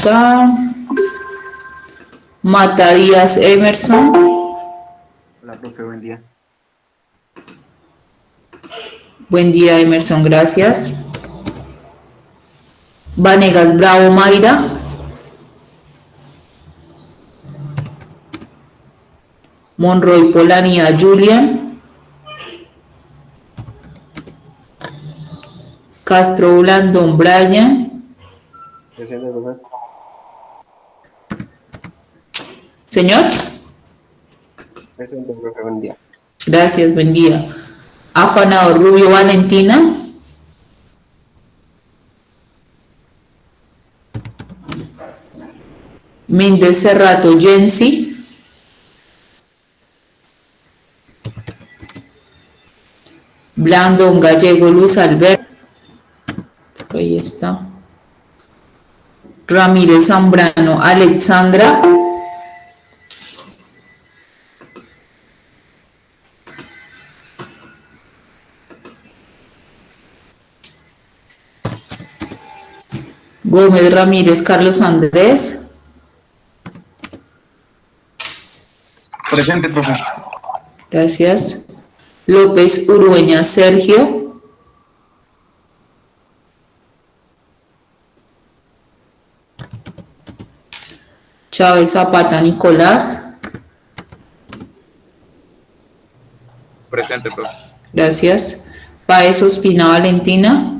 está. Mata Díaz Emerson. Hola, profe, buen día. Buen día, Emerson, gracias. Vanegas Bravo Mayra. Monroy Polanía Julian. Castro Blandón Brian. Presente, profe. Señor. Presente, profe, buen día. Gracias, buen día. Afanador Rubio Valentina. Méndez Cerrato Jensi. Blandón Gallego Luis Alberto. Ahí está. Ramírez Zambrano Alexandra. Gómez Ramírez Carlos Andrés. Presente, profe. Gracias. López Urueña Sergio. Chávez Zapata Nicolás. Presente, profe. Gracias. Páez Ospina Valentina.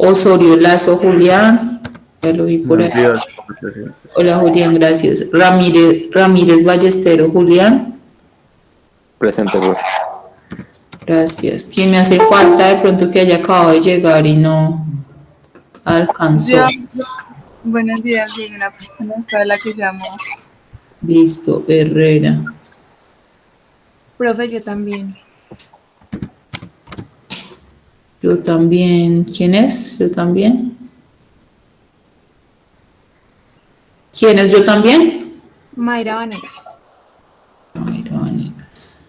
Osorio Lazo Julián. Ya lo vi por ahí. Hola Julián, gracias. Ramírez Ballestero Julián. Presente, profe. Gracias. ¿Quién me hace falta de pronto que haya acabado de llegar y no alcanzó? Buenos días, soy una persona fue la que llamó. Listo, Herrera. Profe, yo también. Yo también. ¿Quién es? Yo también. ¿Quién es yo también? Mayra Vanegas. Mayra Vanegas.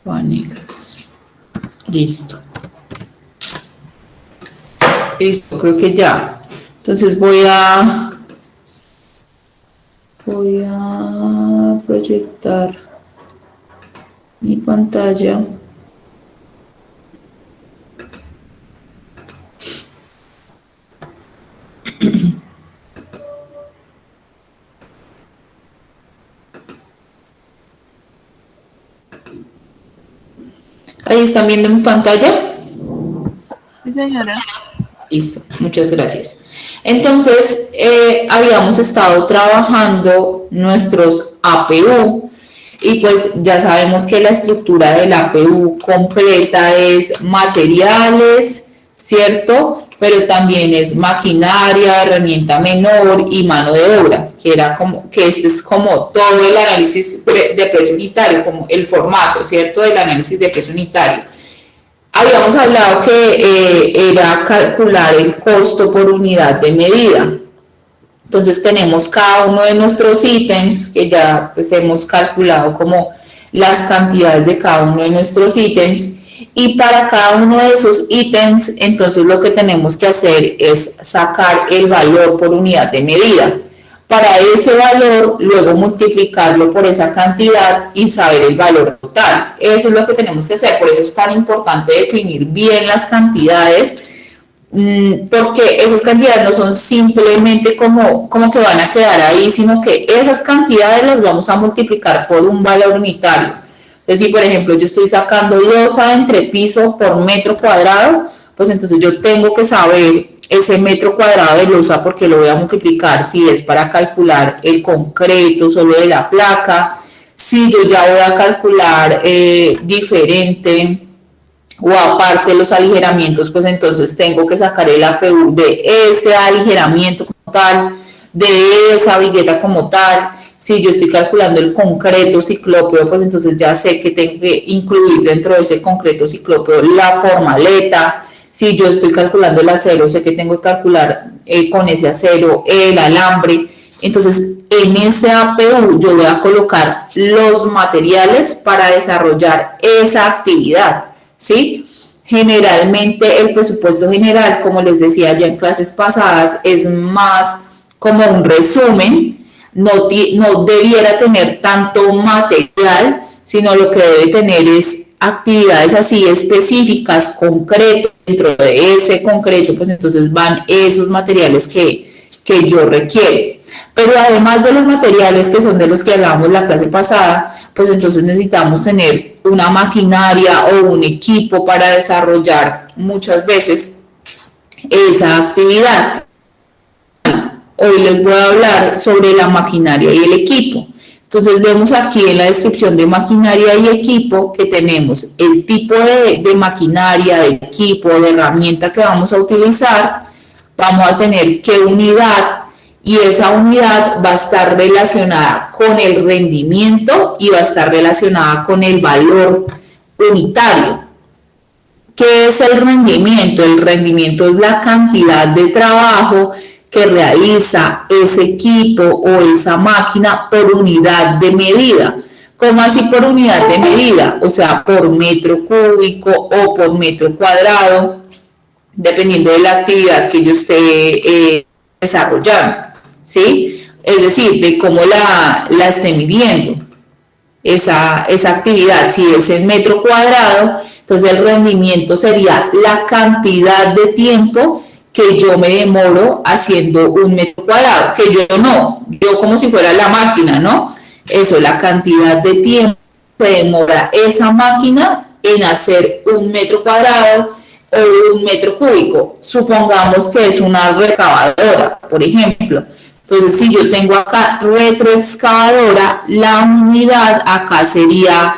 Vanegas. Listo. Listo, creo que ya. Entonces voy a proyectar mi pantalla. Ahí están viendo mi pantalla. Sí, señora. Listo, muchas gracias. Entonces, habíamos estado trabajando nuestros APU y pues ya sabemos que la estructura del APU completa es materiales, ¿cierto? Pero también es maquinaria, herramienta menor y mano de obra, que este es como todo el análisis de precio unitario, como el formato, ¿cierto? Del análisis de precio unitario. Habíamos hablado que era calcular el costo por unidad de medida. Entonces tenemos cada uno de nuestros ítems que ya pues hemos calculado como las cantidades de cada uno de nuestros ítems y para cada uno de esos ítems entonces lo que tenemos que hacer es sacar el valor por unidad de medida. Para ese valor, luego multiplicarlo por esa cantidad y saber el valor total. Eso es lo que tenemos que hacer, por eso es tan importante definir bien las cantidades, porque esas cantidades no son simplemente como que van a quedar ahí, sino que esas cantidades las vamos a multiplicar por un valor unitario. Entonces, si por ejemplo yo estoy sacando losa de entrepiso por metro cuadrado, pues entonces yo tengo que saber ese metro cuadrado de losa porque lo voy a multiplicar si es para calcular el concreto solo de la placa, si yo ya voy a calcular diferente o aparte los aligeramientos, pues entonces tengo que sacar el APU de ese aligeramiento como tal, de esa vigueta como tal. Si yo estoy calculando el concreto ciclópeo, pues entonces ya sé que tengo que incluir dentro de ese concreto ciclópeo la formaleta. Si yo estoy calculando el acero, sé que tengo que calcular con ese acero el alambre. Entonces, en ese APU yo voy a colocar los materiales para desarrollar esa actividad, ¿sí? Generalmente el presupuesto general, como les decía ya en clases pasadas, es más como un resumen, no debiera tener tanto material, sino lo que debe tener es actividades así específicas, concretas. Dentro de ese concreto, pues entonces van esos materiales que yo requiero. Pero además de los materiales que son de los que hablábamos la clase pasada, pues entonces necesitamos tener una maquinaria o un equipo para desarrollar muchas veces esa actividad. Hoy les voy a hablar sobre la maquinaria y el equipo. Entonces vemos aquí en la descripción de maquinaria y equipo que tenemos el tipo de maquinaria, de equipo, de herramienta que vamos a utilizar. Vamos a tener qué unidad, y esa unidad va a estar relacionada con el rendimiento y va a estar relacionada con el valor unitario. ¿Qué es el rendimiento? El rendimiento es la cantidad de trabajo que realiza ese equipo o esa máquina por unidad de medida. ¿Cómo así por unidad de medida? O sea, por metro cúbico o por metro cuadrado, dependiendo de la actividad que yo esté desarrollando, ¿sí? Es decir, de cómo la esté midiendo esa actividad. Si es en metro cuadrado, entonces el rendimiento sería la cantidad de tiempo que yo me demoro haciendo un metro cuadrado, que yo como si fuera la máquina, ¿no? Eso, la cantidad de tiempo que demora esa máquina en hacer un metro cuadrado o un metro cúbico. Supongamos que es una retroexcavadora, por ejemplo. Entonces, si yo tengo acá retroexcavadora, la unidad acá sería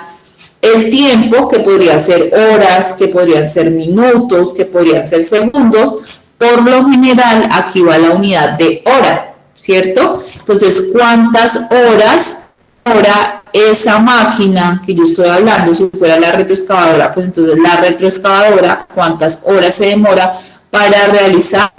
el tiempo, que podría ser horas, que podrían ser minutos, que podrían ser segundos. Por lo general, aquí va la unidad de hora, ¿cierto? Entonces, ¿cuántas horas demora esa máquina que yo estoy hablando? Si fuera la retroexcavadora, pues entonces la retroexcavadora, ¿cuántas horas se demora para realizar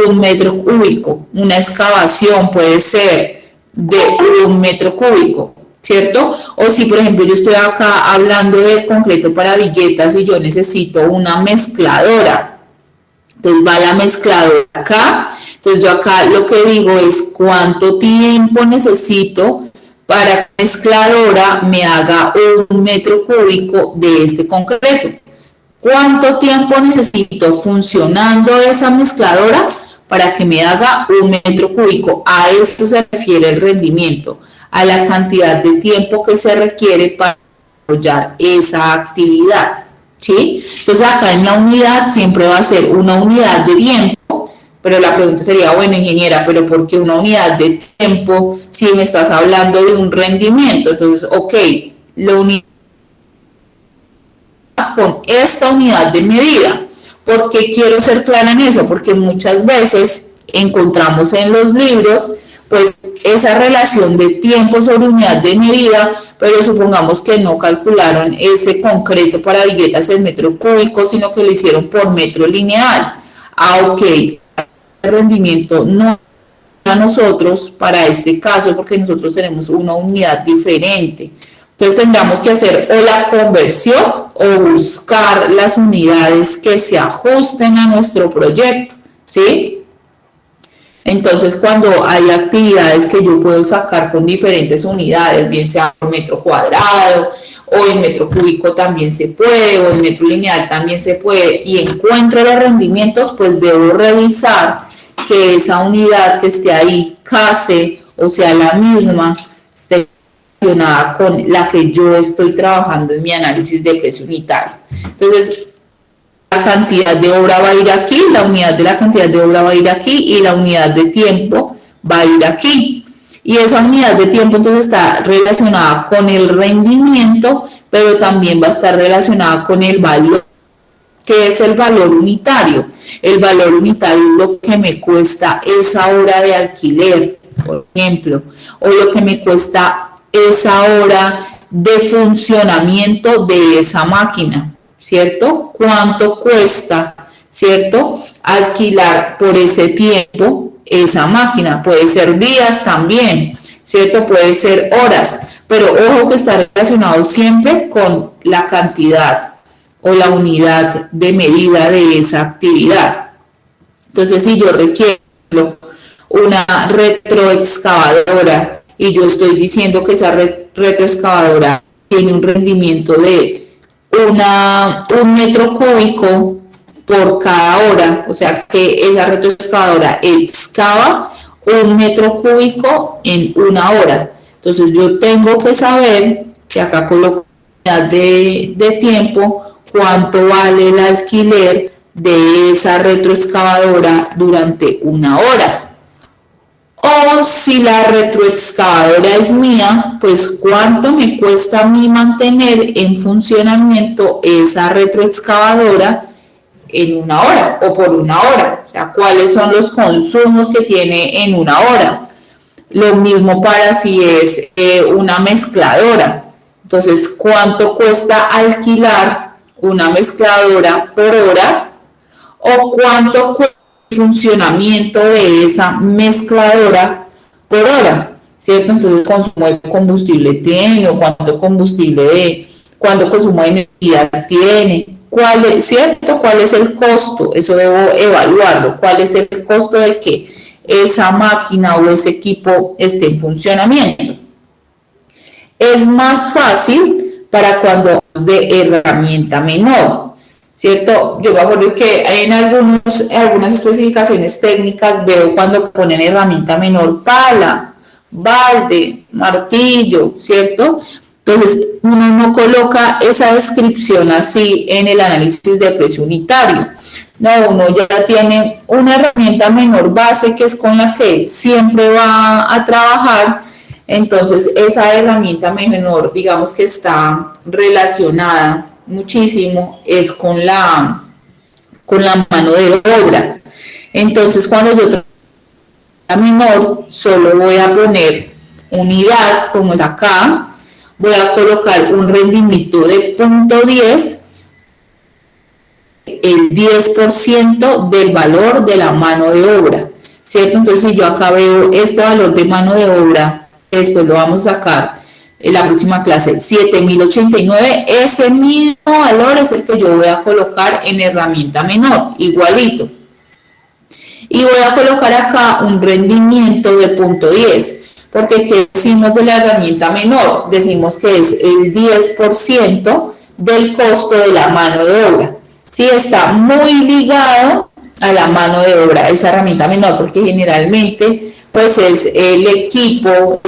un metro cúbico? Una excavación puede ser de un metro cúbico, ¿cierto? O si, por ejemplo, yo estoy acá hablando de concreto para viguetas y yo necesito una mezcladora. Entonces va la mezcladora acá. Entonces yo acá lo que digo es cuánto tiempo necesito para que la mezcladora me haga un metro cúbico de este concreto. ¿Cuánto tiempo necesito funcionando esa mezcladora para que me haga un metro cúbico? A esto se refiere el rendimiento, a la cantidad de tiempo que se requiere para desarrollar esa actividad, ¿sí? Entonces acá en la unidad siempre va a ser una unidad de tiempo, pero la pregunta sería, bueno, ingeniera, ¿pero por qué una unidad de tiempo si me estás hablando de un rendimiento? Entonces, ok, la unidad con esta unidad de medida. ¿Por qué quiero ser clara en eso? Porque muchas veces encontramos en los libros pues esa relación de tiempo sobre unidad de medida, pero supongamos que no calcularon ese concreto para viguetas en metro cúbico, sino que lo hicieron por metro lineal. Ok, el rendimiento no a nosotros para este caso, porque nosotros tenemos una unidad diferente. Entonces tendríamos que hacer o la conversión o buscar las unidades que se ajusten a nuestro proyecto, ¿sí? Entonces, cuando hay actividades que yo puedo sacar con diferentes unidades, bien sea por metro cuadrado, o en metro cúbico también se puede, o en metro lineal también se puede, y encuentro los rendimientos, pues debo revisar que esa unidad que esté ahí case, o sea, la misma, esté relacionada con la que yo estoy trabajando en mi análisis de precio unitario. Entonces, la cantidad de obra va a ir aquí, la unidad de la cantidad de obra va a ir aquí y la unidad de tiempo va a ir aquí. Y esa unidad de tiempo entonces está relacionada con el rendimiento, pero también va a estar relacionada con el valor. ¿Qué es el valor unitario? El valor unitario es lo que me cuesta esa hora de alquiler, por ejemplo, o lo que me cuesta esa hora de funcionamiento de esa máquina, ¿cierto? ¿Cuánto cuesta, cierto, alquilar por ese tiempo esa máquina? Puede ser días también, ¿cierto? Puede ser horas, pero ojo que está relacionado siempre con la cantidad o la unidad de medida de esa actividad. Entonces, si yo requiero una retroexcavadora y yo estoy diciendo que esa retroexcavadora tiene un rendimiento de 1 metro cúbico por cada hora, o sea que esa retroexcavadora excava 1 metro cúbico en 1 hora. Entonces yo tengo que saber, que acá coloco unidad de tiempo, cuánto vale el alquiler de esa retroexcavadora durante 1 hora. O si la retroexcavadora es mía, pues cuánto me cuesta a mí mantener en funcionamiento esa retroexcavadora en 1 hora o por 1 hora. O sea, cuáles son los consumos que tiene en 1 hora. Lo mismo para si es una mezcladora. Entonces, ¿cuánto cuesta alquilar una mezcladora por hora? ¿O cuánto cuesta el funcionamiento de esa mezcladora por hora? ¿Cierto? Entonces, consumo de combustible tiene, o cuánto consumo de energía tiene. ¿Cierto? ¿Cuál es el costo? Eso debo evaluarlo. ¿Cuál es el costo de que esa máquina o ese equipo esté en funcionamiento? Es más fácil para cuando hablamos de herramienta menor, ¿cierto? Yo me acuerdo que en algunas especificaciones técnicas veo cuando ponen herramienta menor pala, balde, martillo, ¿cierto? Entonces, uno no coloca esa descripción así en el análisis de precio unitario. No, uno ya tiene una herramienta menor base que es con la que siempre va a trabajar. Entonces, esa herramienta menor, digamos que está relacionada muchísimo, es con la mano de obra. Entonces, cuando yo trabajo la menor, solo voy a poner unidad, como es acá. Voy a colocar un rendimiento de 0.10, el 10% del valor de la mano de obra, ¿cierto? Entonces, si yo acá veo este valor de mano de obra, después lo vamos a sacar en la próxima clase, 7.089, ese mismo valor es el que yo voy a colocar en herramienta menor, igualito. Y voy a colocar acá un rendimiento de 0.10. Porque ¿qué decimos de la herramienta menor? Decimos que es el 10% del costo de la mano de obra. Sí, está muy ligado a la mano de obra, esa herramienta menor, porque generalmente pues es el equipo,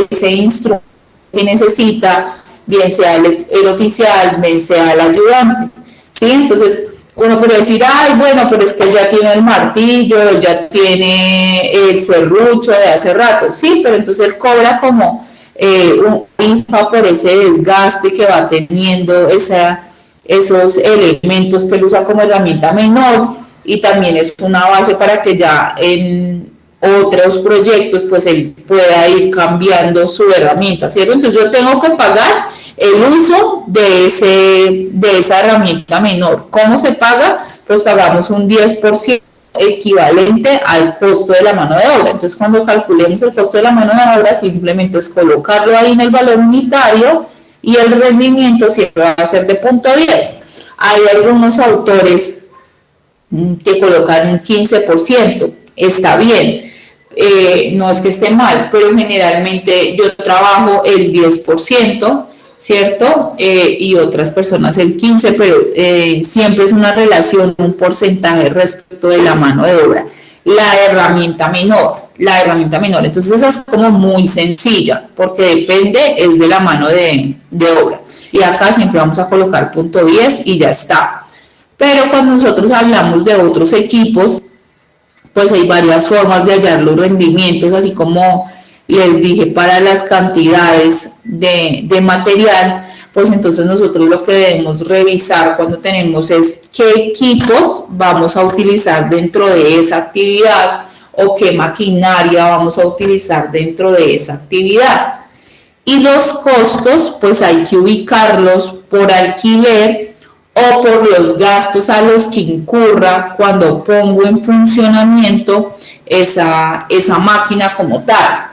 ese instrumento que necesita, bien sea el oficial, bien sea el ayudante. ¿Sí? Entonces, uno puede decir, ay, bueno, pero es que ya tiene el martillo, ya tiene el serrucho de hace rato. Sí, pero entonces él cobra como un IFA por ese desgaste que va teniendo esos elementos que él usa como herramienta menor, y también es una base para que ya en otros proyectos pues él pueda ir cambiando su herramienta, ¿cierto? Entonces yo tengo que pagar el uso de esa herramienta menor. ¿Cómo se paga? Pues pagamos un 10% equivalente al costo de la mano de obra. Entonces, cuando calculemos el costo de la mano de obra, simplemente es colocarlo ahí en el valor unitario y el rendimiento siempre va a ser de 0.10. Hay algunos autores que colocan un 15%, está bien. No es que esté mal, pero generalmente yo trabajo el 10%, ¿cierto? Y otras personas el 15%, pero siempre es una relación, un porcentaje respecto de la mano de obra. La herramienta menor. Entonces esa es como muy sencilla, porque depende, es de la mano de obra. Y acá siempre vamos a colocar 0.10 y ya está. Pero cuando nosotros hablamos de otros equipos, pues hay varias formas de hallar los rendimientos, así como les dije para las cantidades de material, pues entonces nosotros lo que debemos revisar cuando tenemos es qué equipos vamos a utilizar dentro de esa actividad o qué maquinaria vamos a utilizar dentro de esa actividad. Y los costos, pues hay que ubicarlos por alquiler o por los gastos a los que incurra cuando pongo en funcionamiento esa máquina como tal.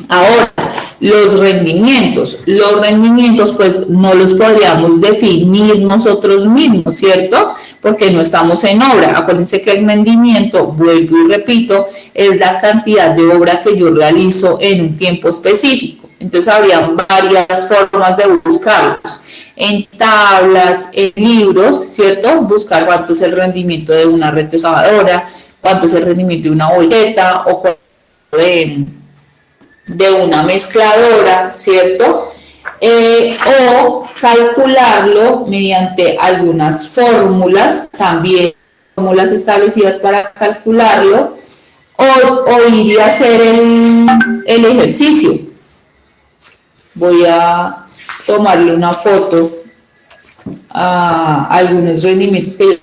Ahora, Los rendimientos. Los rendimientos pues no los podríamos definir nosotros mismos, ¿cierto? Porque no estamos en obra. Acuérdense que el rendimiento, vuelvo y repito, es la cantidad de obra que yo realizo en un tiempo específico. Entonces habrían varias formas de buscarlos. En tablas, en libros, ¿cierto? Buscar cuánto es el rendimiento de una retroexcavadora, cuánto es el rendimiento de una boleta o cuánto de una mezcladora, ¿cierto? O calcularlo mediante algunas fórmulas, también fórmulas establecidas para calcularlo, o ir a hacer el ejercicio. Voy a tomarle una foto a algunos rendimientos que yo.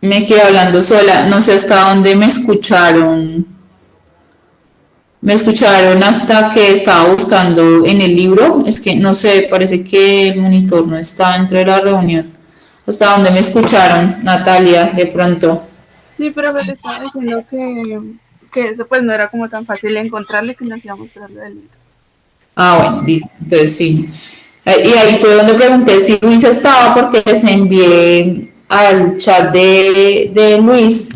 Me quedé hablando sola, no sé hasta dónde me escucharon. Me escucharon hasta que estaba buscando en el libro. Es que no sé, parece que el monitor no está dentro de la reunión. ¿Hasta dónde me escucharon, Natalia, de pronto? Sí, pero te estaba diciendo que eso pues no era como tan fácil encontrarle que nos iba a mostrar lo del libro. Ah, bueno, listo, entonces sí. Y ahí fue donde pregunté si Luis estaba porque les envié al chat de Luis,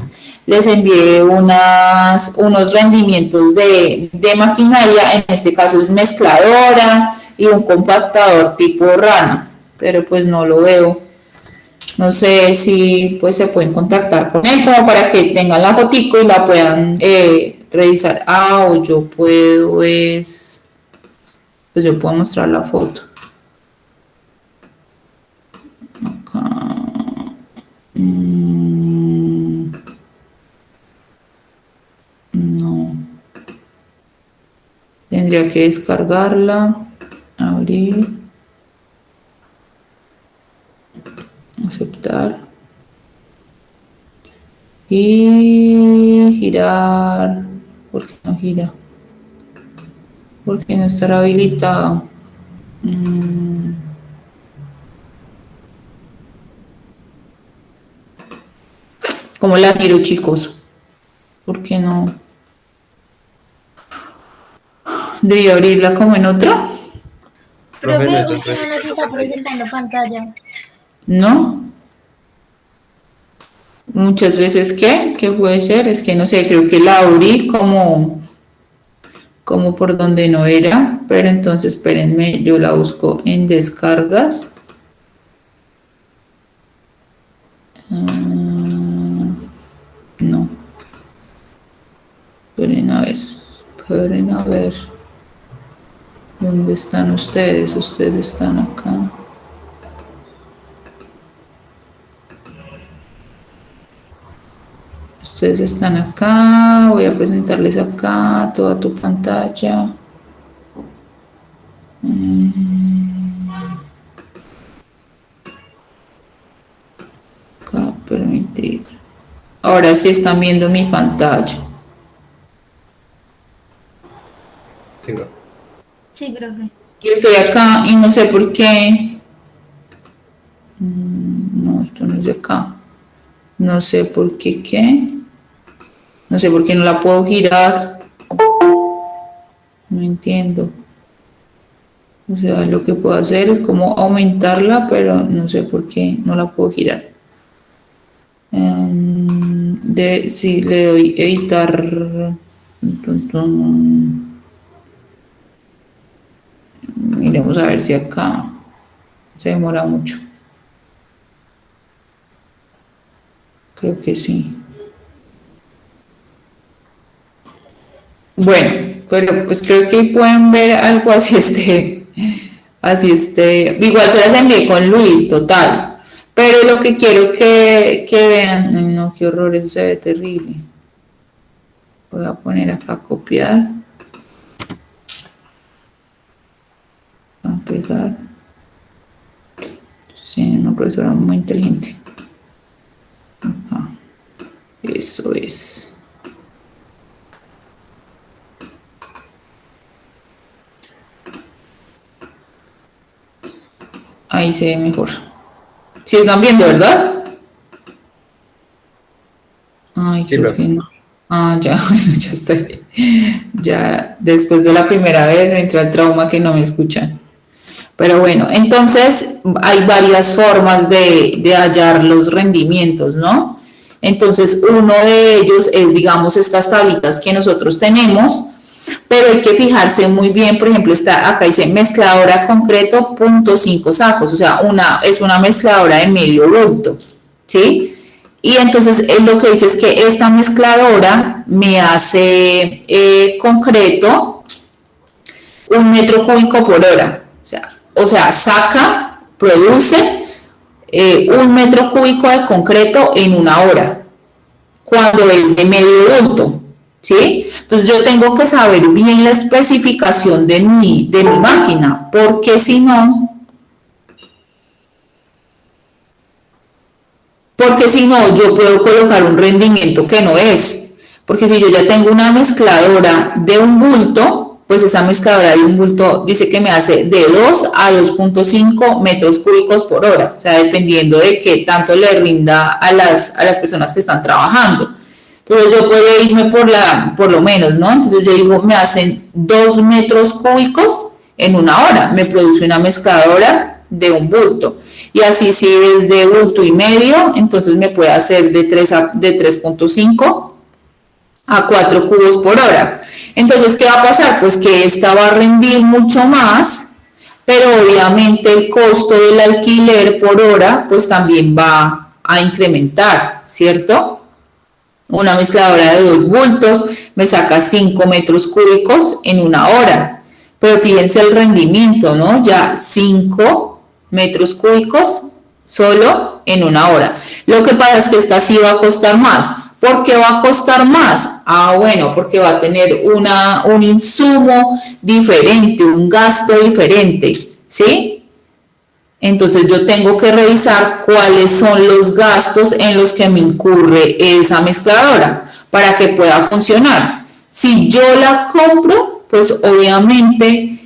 les envié unos rendimientos de maquinaria, en este caso es mezcladora y un compactador tipo rana, pero pues no lo veo. No sé si pues se pueden contactar con él como para que tengan la fotico y la puedan revisar. Ah, o yo puedo pues yo puedo mostrar la foto. No. Tendría que descargarla, abrir, aceptar y girar. ¿Por qué no gira? ¿Por qué no estará habilitado? ¿Cómo la giro, chicos? ¿Por qué no? ¿Debí abrirla como en otra? Profe, no, Profe, eso usted no nos está presentando pantalla. ¿No? Muchas veces, ¿qué puede ser? Es que no sé, creo que la abrí como por donde no era, pero entonces espérenme, yo la busco en descargas. No. Esperen a ver. ¿Dónde están ustedes? Ustedes están acá. Ustedes están acá, voy a presentarles acá toda tu pantalla. Acá, permitir. Ahora sí están viendo mi pantalla. Tengo. Sí, profe. Y estoy acá y no sé por qué. No, esto no es de acá. No sé por qué. No sé por qué no la puedo girar. No entiendo. O sea, lo que puedo hacer es como aumentarla, pero no sé por qué no la puedo girar. Si le doy editar. Miremos a ver si acá se demora mucho. Creo que sí. Bueno, pero pues creo que pueden ver algo así igual se las envié con Luis, total. Pero lo que quiero que vean, ay, no, qué horror, eso se ve terrible. Voy a poner acá copiar. A pegar. Sí, una profesora muy inteligente. Acá. Eso es. Ahí se ve mejor. ¿Sí están viendo, verdad? Ay, Sí, creo que no. Ah, ya, bueno, ya estoy. Ya después de la primera vez me entró el trauma que no me escuchan. Pero bueno, entonces hay varias formas de hallar los rendimientos, ¿no? Entonces, uno de ellos es, digamos, estas tablitas que nosotros tenemos, pero hay que fijarse muy bien, por ejemplo, acá dice mezcladora concreto, 0.5 sacos, o sea, es una mezcladora de medio bulto, ¿sí? Y entonces lo que dice es que esta mezcladora me hace concreto 1 metro cúbico por hora, o sea, produce 1 metro cúbico de concreto en 1 hora, cuando es de medio bulto. ¿Sí? Entonces yo tengo que saber bien la especificación de mi máquina, porque si no yo puedo colocar un rendimiento que no es, porque si yo ya tengo una mezcladora de un bulto, pues esa mezcladora de un bulto dice que me hace de 2 a 2.5 metros cúbicos por hora, o sea, dependiendo de qué tanto le rinda a las personas que están trabajando. Entonces yo puedo irme por lo menos, ¿no? Entonces yo digo, me hacen 2 metros cúbicos en 1 hora, me produce una mezcladora de un bulto. Y así si es de bulto y medio, entonces me puede hacer de 3.5 a 4 cubos por hora. Entonces, ¿qué va a pasar? Pues que esta va a rendir mucho más, pero obviamente el costo del alquiler por hora, pues también va a incrementar, ¿cierto? Una mezcladora de 2 bultos me saca 5 metros cúbicos en 1 hora. Pero fíjense el rendimiento, ¿no? Ya 5 metros cúbicos solo en 1 hora. Lo que pasa es que esta sí va a costar más. ¿Por qué va a costar más? Ah, bueno, porque va a tener un insumo diferente, un gasto diferente, ¿sí? Entonces yo tengo que revisar cuáles son los gastos en los que me incurre esa mezcladora para que pueda funcionar. Si yo la compro, pues obviamente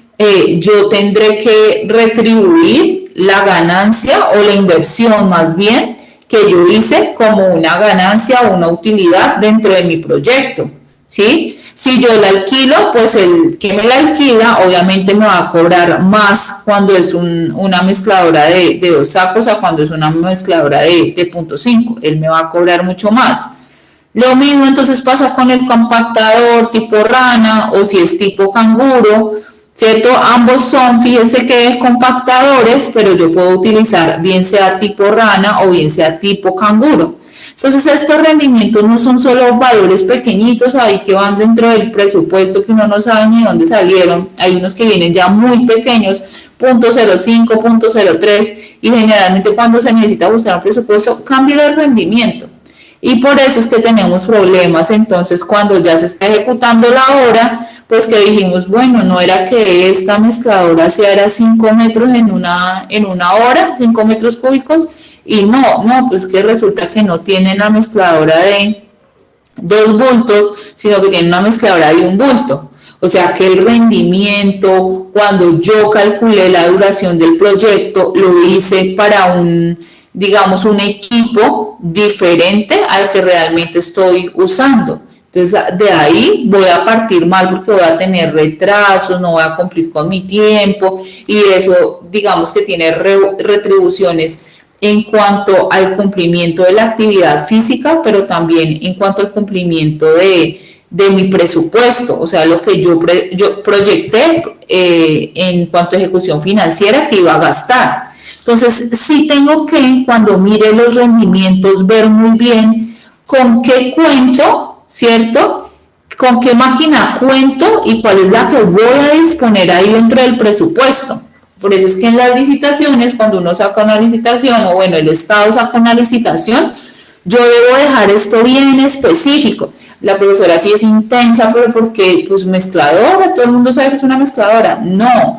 yo tendré que retribuir la ganancia o la inversión más bien que yo hice como una ganancia o una utilidad dentro de mi proyecto, ¿sí? Si yo la alquilo, pues el que me la alquila obviamente me va a cobrar más cuando es una mezcladora de 2 sacos a cuando es una mezcladora de 0.5, él me va a cobrar mucho más. Lo mismo entonces pasa con el compactador tipo rana o si es tipo canguro, ¿cierto? Ambos son, fíjense que compactadores, pero yo puedo utilizar bien sea tipo rana o bien sea tipo canguro. Entonces estos rendimientos no son solo valores pequeñitos ahí que van dentro del presupuesto que uno no sabe ni dónde salieron. Hay unos que vienen ya muy pequeños, 0.05, 0.03 y generalmente cuando se necesita buscar un presupuesto cambia el rendimiento. Y por eso es que tenemos problemas entonces cuando ya se está ejecutando la obra, pues que dijimos, bueno, no era que esta mezcladora se hará 5 metros en una hora, 5 metros cúbicos, y no, pues que resulta que no tienen la mezcladora de 2 bultos, sino que tienen una mezcladora de 1 bulto. O sea que el rendimiento, cuando yo calculé la duración del proyecto, lo hice para un equipo diferente al que realmente estoy usando. Entonces, de ahí voy a partir mal porque voy a tener retrasos, no voy a cumplir con mi tiempo y eso, digamos que tiene retribuciones en cuanto al cumplimiento de la actividad física, pero también en cuanto al cumplimiento de mi presupuesto, o sea, lo que yo proyecté en cuanto a ejecución financiera que iba a gastar. Entonces, sí tengo que, cuando mire los rendimientos, ver muy bien con qué cuento, ¿cierto? Con qué máquina cuento y cuál es la que voy a disponer ahí dentro del presupuesto. Por eso es que en las licitaciones, cuando uno saca una licitación, o bueno, el Estado saca una licitación, yo debo dejar esto bien específico. La profesora sí es intensa, pero porque, pues, mezcladora, todo el mundo sabe que es una mezcladora. No,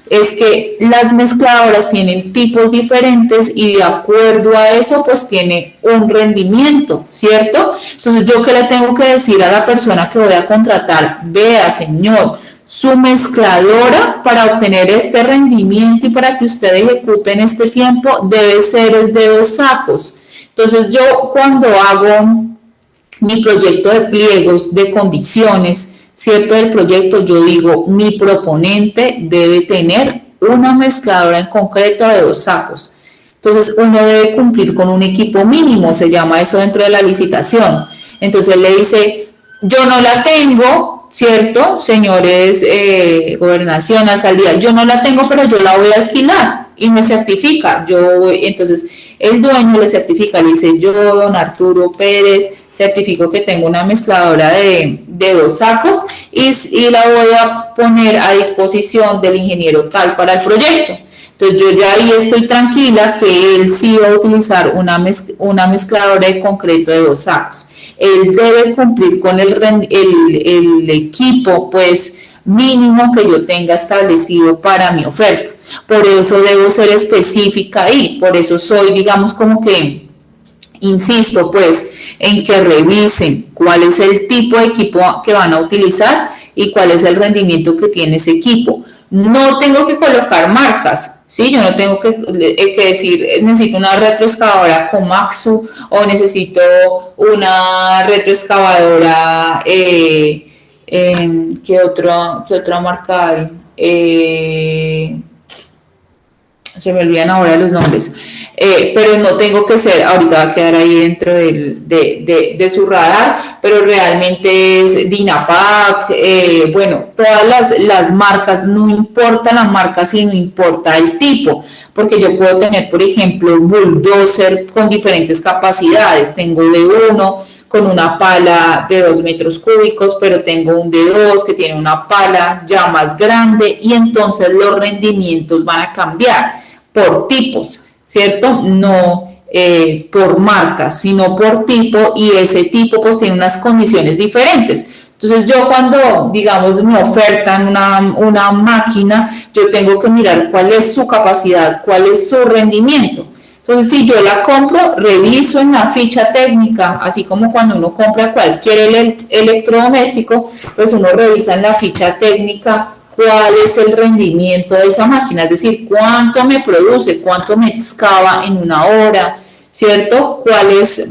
es que las mezcladoras tienen tipos diferentes y de acuerdo a eso, pues, tiene un rendimiento, ¿cierto? Entonces, ¿yo qué le tengo que decir a la persona que voy a contratar? Vea, señor, su mezcladora para obtener este rendimiento y para que usted ejecute en este tiempo debe ser de 2 sacos. Entonces yo cuando hago mi proyecto de pliegos, de condiciones, ¿cierto? Del proyecto, yo digo, mi proponente debe tener una mezcladora en concreto de 2 sacos. Entonces uno debe cumplir con un equipo mínimo, se llama eso dentro de la licitación. Entonces le dice, yo no la tengo, ¿cierto? Señores, gobernación, alcaldía, yo no la tengo, pero yo la voy a alquilar y me certifica. Entonces, el dueño le certifica, le dice, yo, don Arturo Pérez, certifico que tengo una mezcladora de 2 sacos y la voy a poner a disposición del ingeniero tal para el proyecto. Entonces, yo ya ahí estoy tranquila que él sí va a utilizar una mezcladora de concreto de 2 sacos. Él debe cumplir con el equipo, pues, mínimo que yo tenga establecido para mi oferta. Por eso debo ser específica ahí, por eso soy, digamos, como que insisto, pues, en que revisen cuál es el tipo de equipo que van a utilizar y cuál es el rendimiento que tiene ese equipo. No tengo que colocar marcas, ¿sí? Yo no tengo que decir, necesito una retroexcavadora Komatsu o necesito una retroexcavadora, ¿qué otra marca hay? Se me olvidan ahora los nombres. Pero no tengo que ser, ahorita va a quedar ahí dentro de su radar, pero realmente es Dynapac, bueno, todas las marcas, no importa la marca, sino importa el tipo, porque yo puedo tener, por ejemplo, un bulldozer con diferentes capacidades, tengo de 1 con una pala de 2 metros cúbicos, pero tengo un de 2 que tiene una pala ya más grande y entonces los rendimientos van a cambiar por tipos. ¿cierto? No por marcas, sino por tipo, y ese tipo pues tiene unas condiciones diferentes. Entonces yo cuando, digamos, me ofertan una máquina, yo tengo que mirar cuál es su capacidad, cuál es su rendimiento. Entonces, si yo la compro, reviso en la ficha técnica, así como cuando uno compra cualquier electrodoméstico, pues uno revisa en la ficha técnica cuál es el rendimiento de esa máquina, es decir, cuánto me produce, cuánto me excava en una hora, ¿cierto? Cuál es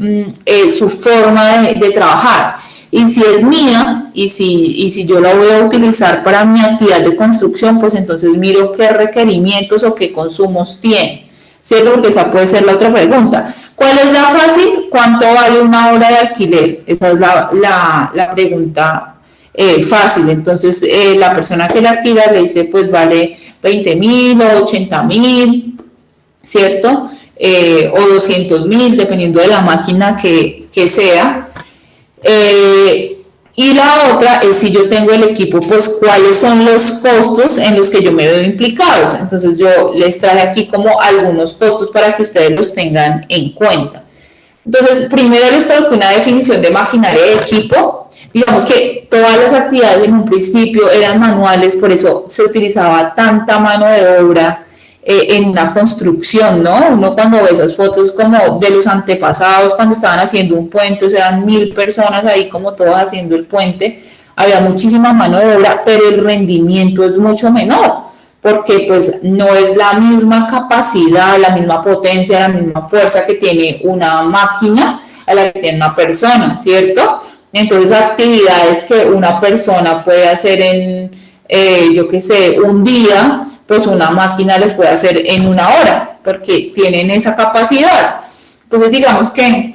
su forma de trabajar. Y si es mía, y si yo la voy a utilizar para mi actividad de construcción, pues entonces miro qué requerimientos o qué consumos tiene, ¿cierto? Porque esa puede ser la otra pregunta. ¿Cuál es la fácil? ¿Cuánto vale una hora de alquiler? Esa es la pregunta fácil. Entonces, la persona que la alquila le dice, pues vale 20.000 o 80.000, ¿cierto? O 200.000, dependiendo de la máquina que sea. Y la otra es si yo tengo el equipo, pues cuáles son los costos en los que yo me veo implicados. Entonces yo les traje aquí como algunos costos para que ustedes los tengan en cuenta. Entonces primero les coloqué una definición de maquinaria de equipo. Digamos que todas las actividades en un principio eran manuales, por eso se utilizaba tanta mano de obra en una construcción, ¿no? Uno cuando ve esas fotos como de los antepasados, cuando estaban haciendo un puente, o sea, eran 1.000 personas ahí como todas haciendo el puente, había muchísima mano de obra, pero el rendimiento es mucho menor, porque pues no es la misma capacidad, la misma potencia, la misma fuerza que tiene una máquina a la que tiene una persona, ¿cierto? Entonces, actividades que una persona puede hacer en, yo qué sé, un día, pues una máquina les puede hacer en una hora, porque tienen esa capacidad. Entonces, digamos que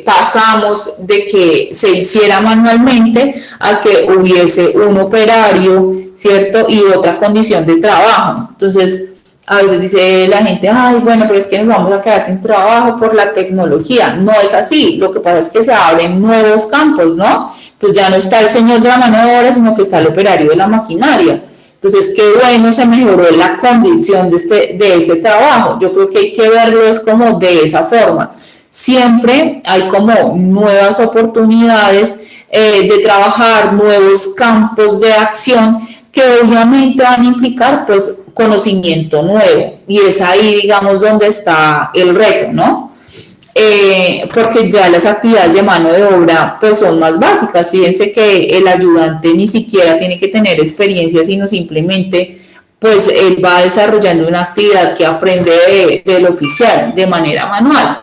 pasamos de que se hiciera manualmente a que hubiese un operario, ¿cierto? Y otra condición de trabajo. Entonces, a veces dice la gente, ay, bueno, pero es que nos vamos a quedar sin trabajo por la tecnología. No es así. Lo que pasa es que se abren nuevos campos, ¿no? Entonces ya no está el señor de la mano de obra, sino que está el operario de la maquinaria. Entonces, qué bueno, se mejoró la condición de ese trabajo. Yo creo que hay que verlo es como de esa forma. Siempre hay como nuevas oportunidades de trabajar, nuevos campos de acción que obviamente van a implicar pues conocimiento nuevo. Y es ahí, digamos, donde está el reto, ¿no? Porque ya las actividades de mano de obra pues son más básicas. Fíjense que el ayudante ni siquiera tiene que tener experiencia, sino simplemente pues él va desarrollando una actividad que aprende del oficial de manera manual.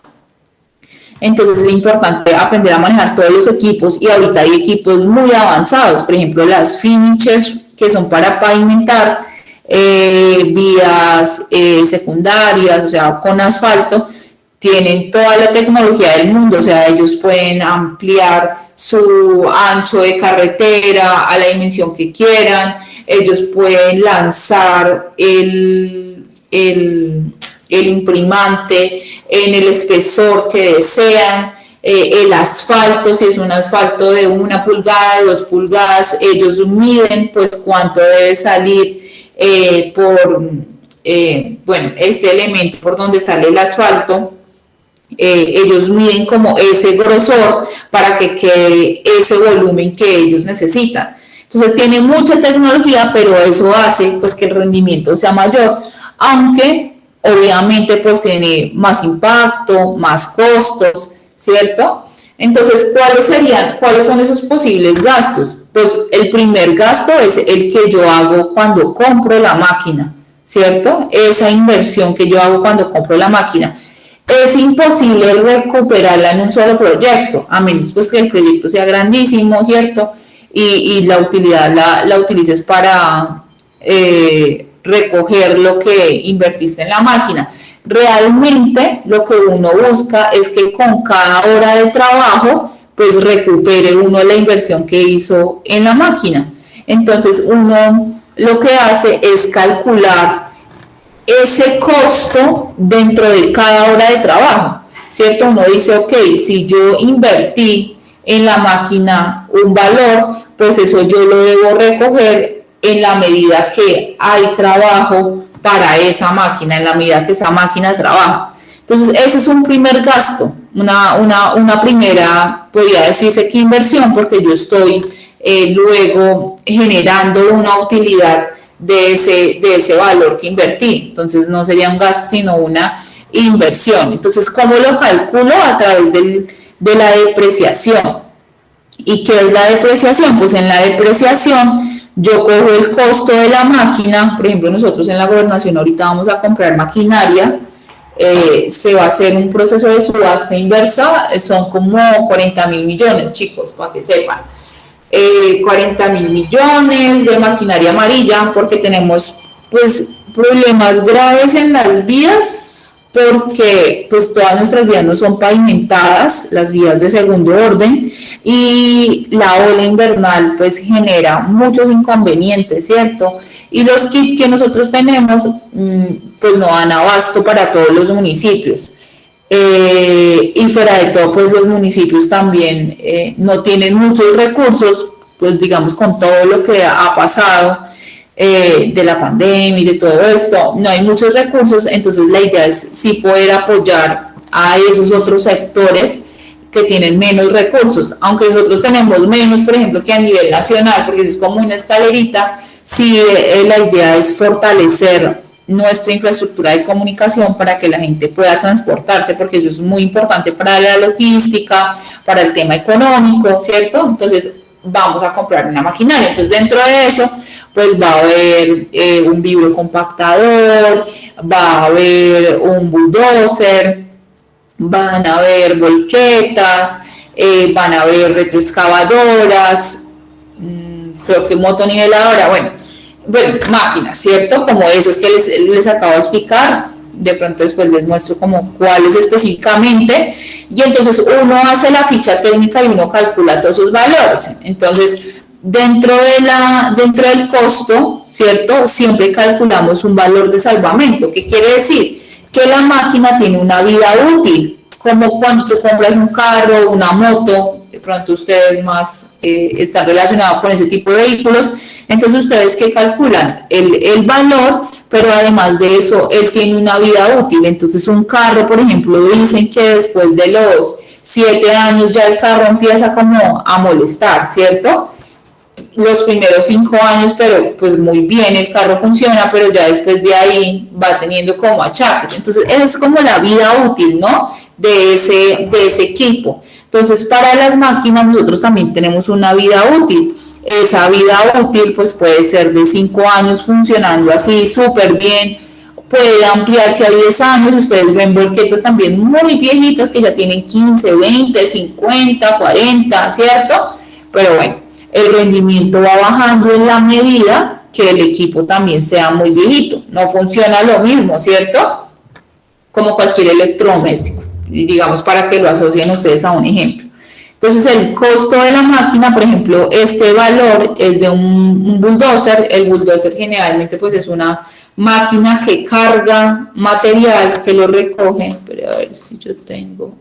Entonces es importante aprender a manejar todos los equipos, y ahorita hay equipos muy avanzados, por ejemplo las finishers, que son para pavimentar vías secundarias, o sea, con asfalto. Tienen toda la tecnología del mundo, o sea, ellos pueden ampliar su ancho de carretera a la dimensión que quieran, ellos pueden lanzar el imprimante en el espesor que desean, el asfalto, si es un asfalto de 1 pulgada, de 2 pulgadas, ellos miden pues cuánto debe salir bueno, este elemento por donde sale el asfalto. Ellos miden como ese grosor para que quede ese volumen que ellos necesitan. Entonces tiene mucha tecnología, pero eso hace pues que el rendimiento sea mayor, aunque obviamente pues tiene más impacto, más costos, ¿cierto? Entonces, ¿cuáles son esos posibles gastos? Pues el primer gasto es el que yo hago cuando compro la máquina, ¿cierto? Esa inversión que yo hago cuando compro la máquina. Es imposible recuperarla en un solo proyecto, a menos pues que el proyecto sea grandísimo, ¿cierto? Y la utilidad la utilices para recoger lo que invertiste en la máquina. Realmente lo que uno busca es que con cada hora de trabajo pues recupere uno la inversión que hizo en la máquina. Entonces uno lo que hace es calcular ese costo dentro de cada hora de trabajo, ¿cierto? Uno dice, ok, si yo invertí en la máquina un valor, pues eso yo lo debo recoger en la medida que hay trabajo para esa máquina en la medida que esa máquina trabaja. Entonces, ese es un primer gasto, una primera, podría decirse que inversión, porque yo estoy luego generando una utilidad de ese valor que invertí. Entonces, no sería un gasto, sino una inversión. Entonces, ¿cómo lo calculo? A través de la depreciación. ¿Y qué es la depreciación? Pues en la depreciación yo cojo el costo de la máquina. Por ejemplo, nosotros en la gobernación ahorita vamos a comprar maquinaria. Se va a hacer un proceso de subasta inversa, son como 40.000 millones, chicos, para que sepan. 40.000 millones de maquinaria amarilla, porque tenemos pues problemas graves en las vías, porque pues todas nuestras vías no son pavimentadas, las vías de segundo orden, y la ola invernal pues genera muchos inconvenientes, ¿cierto? Y los kits que nosotros tenemos pues no dan abasto para todos los municipios. Y fuera de todo, pues los municipios también no tienen muchos recursos, pues digamos con todo lo que ha pasado de la pandemia y de todo esto, no hay muchos recursos. Entonces la idea es sí poder apoyar a esos otros sectores que tienen menos recursos, aunque nosotros tenemos menos, por ejemplo, que a nivel nacional, porque eso es como una escalerita. Sí, la idea es fortalecer nuestra infraestructura de comunicación para que la gente pueda transportarse, porque eso es muy importante para la logística, para el tema económico, ¿cierto? Entonces, vamos a comprar una maquinaria. Entonces, dentro de eso, pues va a haber un vibrocompactador, va a haber un bulldozer, van a haber volquetas, van a haber retroexcavadoras, creo que motoniveladora, bueno, máquinas, ¿cierto? Como esas que les acabo de explicar. De pronto después les muestro como cuáles específicamente, y entonces uno hace la ficha técnica y uno calcula todos sus valores. Entonces, dentro del costo, ¿cierto? Siempre calculamos un valor de salvamento. ¿Qué quiere decir? Que la máquina tiene una vida útil, como cuando tú compras un carro, una moto. De pronto ustedes más están relacionados con ese tipo de vehículos, entonces ustedes que calculan el valor, pero además de eso, él tiene una vida útil. Entonces un carro, por ejemplo, dicen que después de los 7 años ya el carro empieza como a molestar, ¿cierto? Los primeros 5 años, pero pues muy bien, el carro funciona, pero ya después de ahí va teniendo como achaques. Entonces esa es como la vida útil, ¿no? De ese equipo. Entonces, para las máquinas nosotros también tenemos una vida útil. Esa vida útil pues puede ser de 5 años funcionando así súper bien, puede ampliarse a 10 años. Ustedes ven volquetas también muy viejitas que ya tienen 15, 20, 50, 40, ¿cierto? Pero bueno, el rendimiento va bajando en la medida que el equipo también sea muy viejito. No funciona lo mismo, ¿cierto? Como cualquier electrodoméstico, digamos, para que lo asocien ustedes a un ejemplo. Entonces, el costo de la máquina, por ejemplo, este valor es de un bulldozer. El bulldozer generalmente pues es una máquina que carga material, que lo recoge, pero a ver si yo tengo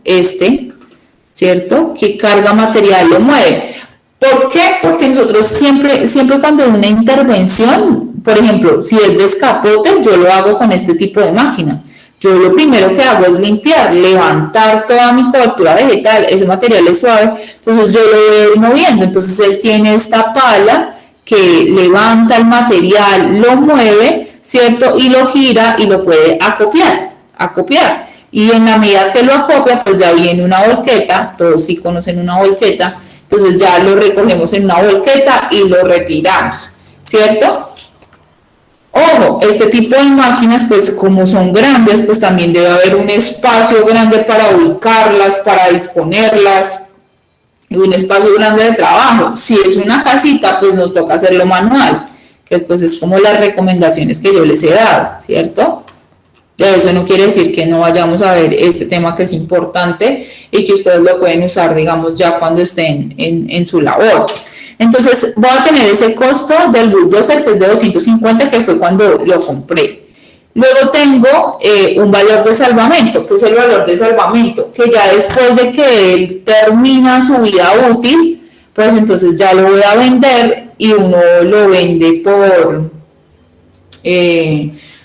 ¿cierto? Que carga material, lo mueve. ¿Por qué? Porque nosotros siempre cuando hay una intervención, por ejemplo, si es descapote, yo lo hago con este tipo de máquina. Yo lo primero que hago es limpiar, levantar toda mi cobertura vegetal. Ese material es suave, entonces yo lo voy moviendo. Entonces él tiene esta pala que levanta el material, lo mueve, ¿cierto? Y lo gira y lo puede acopiar. Y en la medida que lo acopia, pues ya viene una volqueta. Todos sí conocen una volqueta. Entonces ya lo recogemos en una volqueta y lo retiramos, ¿cierto? Ojo, este tipo de máquinas, pues como son grandes, pues también debe haber un espacio grande para ubicarlas, para disponerlas, y un espacio grande de trabajo. Si es una casita, pues nos toca hacerlo manual, que pues es como las recomendaciones que yo les he dado, ¿cierto? Eso no quiere decir que no vayamos a ver este tema, que es importante y que ustedes lo pueden usar, digamos, ya cuando estén en su labor. Entonces voy a tener ese costo del bulldozer, que es de 250, que fue cuando lo compré. Luego tengo un valor de salvamento, que es el valor de salvamento, que ya después de que él termina su vida útil, pues entonces ya lo voy a vender, y uno lo vende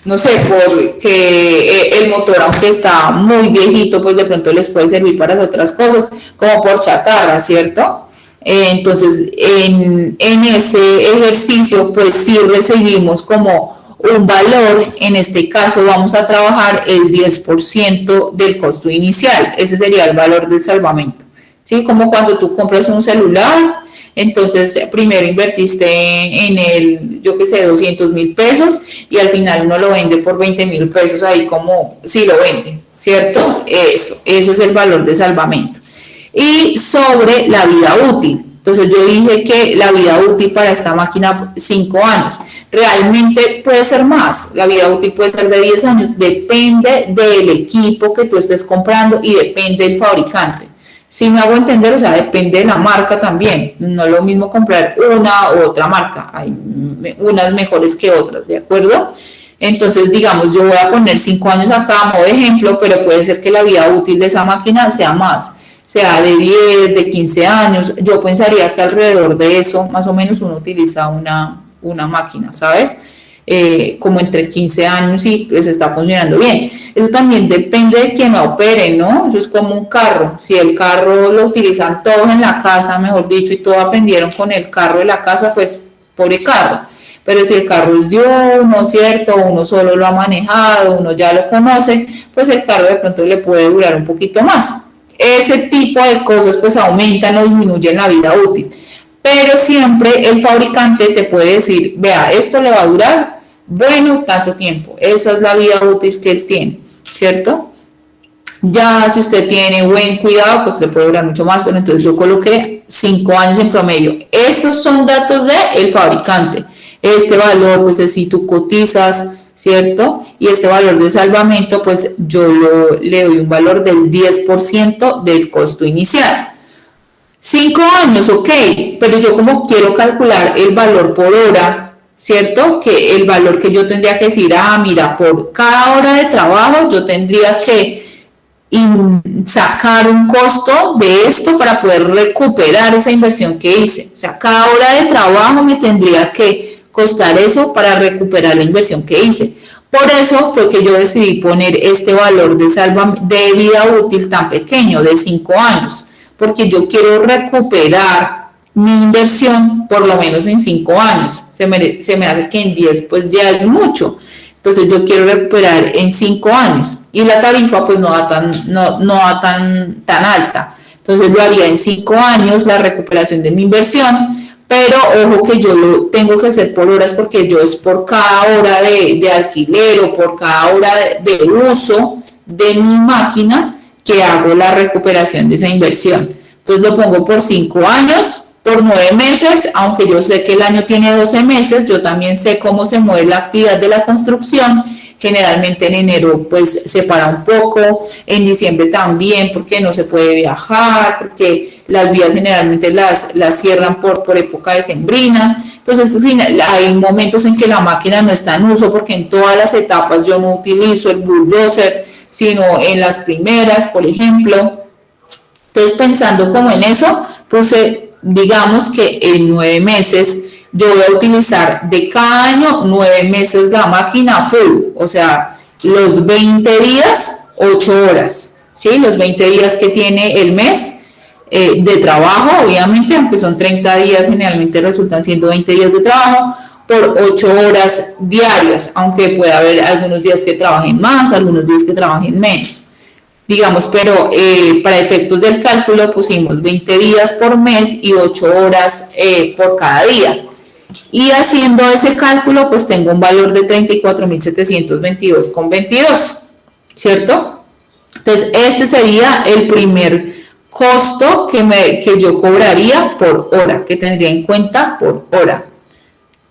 no sé, porque el motor, aunque está muy viejito, pues de pronto les puede servir para otras cosas, como por chatarra, ¿cierto? Entonces, en ese ejercicio, pues sí recibimos como un valor. En este caso vamos a trabajar el 10% del costo inicial, ese sería el valor del salvamento, ¿sí? Como cuando tú compras un celular, entonces primero invertiste en el, yo qué sé, 200.000 pesos y al final uno lo vende por 20.000 pesos, ahí como si lo venden, ¿cierto? Eso es el valor de salvamento. Y sobre la vida útil. Entonces yo dije que la vida útil para esta máquina 5 años, realmente puede ser más, la vida útil puede ser de 10 años, depende del equipo que tú estés comprando y depende del fabricante. Si me hago entender, o sea, depende de la marca también, no es lo mismo comprar una u otra marca, hay unas mejores que otras, ¿de acuerdo? Entonces, digamos, yo voy a poner 5 años acá a modo de ejemplo, pero puede ser que la vida útil de esa máquina sea más, sea de 10, de 15 años. Yo pensaría que alrededor de eso, más o menos, uno utiliza una máquina, ¿sabes? Como entre 15 años y pues está funcionando bien. Eso también depende de quién la opere, ¿no? Eso es como un carro. Si el carro lo utilizan todos en la casa, mejor dicho, y todos aprendieron con el carro de la casa, pues pobre carro. Pero si el carro es de uno, ¿cierto? Uno solo lo ha manejado, uno ya lo conoce, pues el carro de pronto le puede durar un poquito más. Ese tipo de cosas pues aumentan o disminuyen la vida útil. Pero siempre el fabricante te puede decir, vea, esto le va a durar, bueno, tanto tiempo. Esa es la vida útil que él tiene, ¿cierto? Ya si usted tiene buen cuidado, pues le puede durar mucho más, pero entonces yo coloqué 5 años en promedio. Estos son datos del fabricante. Este valor, pues si tú cotizas, ¿cierto? Y este valor de salvamento, pues yo le doy un valor del 10% del costo inicial. 5 años, ok, pero yo como quiero calcular el valor por hora, ¿cierto? Que el valor que yo tendría que decir, mira, por cada hora de trabajo yo tendría que sacar un costo de esto para poder recuperar esa inversión que hice. O sea, cada hora de trabajo me tendría que costar eso para recuperar la inversión que hice. Por eso fue que yo decidí poner este valor de vida útil tan pequeño, de 5 años, porque yo quiero recuperar mi inversión por lo menos en 5 años. Se me hace que en 10 pues ya es mucho. Entonces yo quiero recuperar en 5 años y la tarifa pues no va tan alta. Entonces lo haría en 5 años la recuperación de mi inversión. Pero ojo que yo lo tengo que hacer por horas porque yo es por cada hora de alquiler o por cada hora de uso de mi máquina que hago la recuperación de esa inversión. Entonces lo pongo por 5 años, por 9 meses, aunque yo sé que el año tiene 12 meses, yo también sé cómo se mueve la actividad de la construcción. Generalmente en enero pues se para un poco, en diciembre también porque no se puede viajar, porque las vías generalmente las cierran por época decembrina. Entonces hay momentos en que la máquina no está en uso porque en todas las etapas yo no utilizo el bulldozer, sino en las primeras, por ejemplo. Entonces pensando como en eso, pues digamos que en 9 meses yo voy a utilizar de cada año 9 meses la máquina full, o sea, los 20 días, 8 horas, ¿sí? Los 20 días que tiene el mes de trabajo, obviamente, aunque son 30 días, generalmente resultan siendo 20 días de trabajo por 8 horas diarias, aunque puede haber algunos días que trabajen más, algunos días que trabajen menos. Digamos, pero para efectos del cálculo pusimos 20 días por mes y 8 horas por cada día. Y haciendo ese cálculo, pues tengo un valor de 34.722,22, ¿cierto? Entonces, este sería el primer costo que yo cobraría por hora, que tendría en cuenta por hora.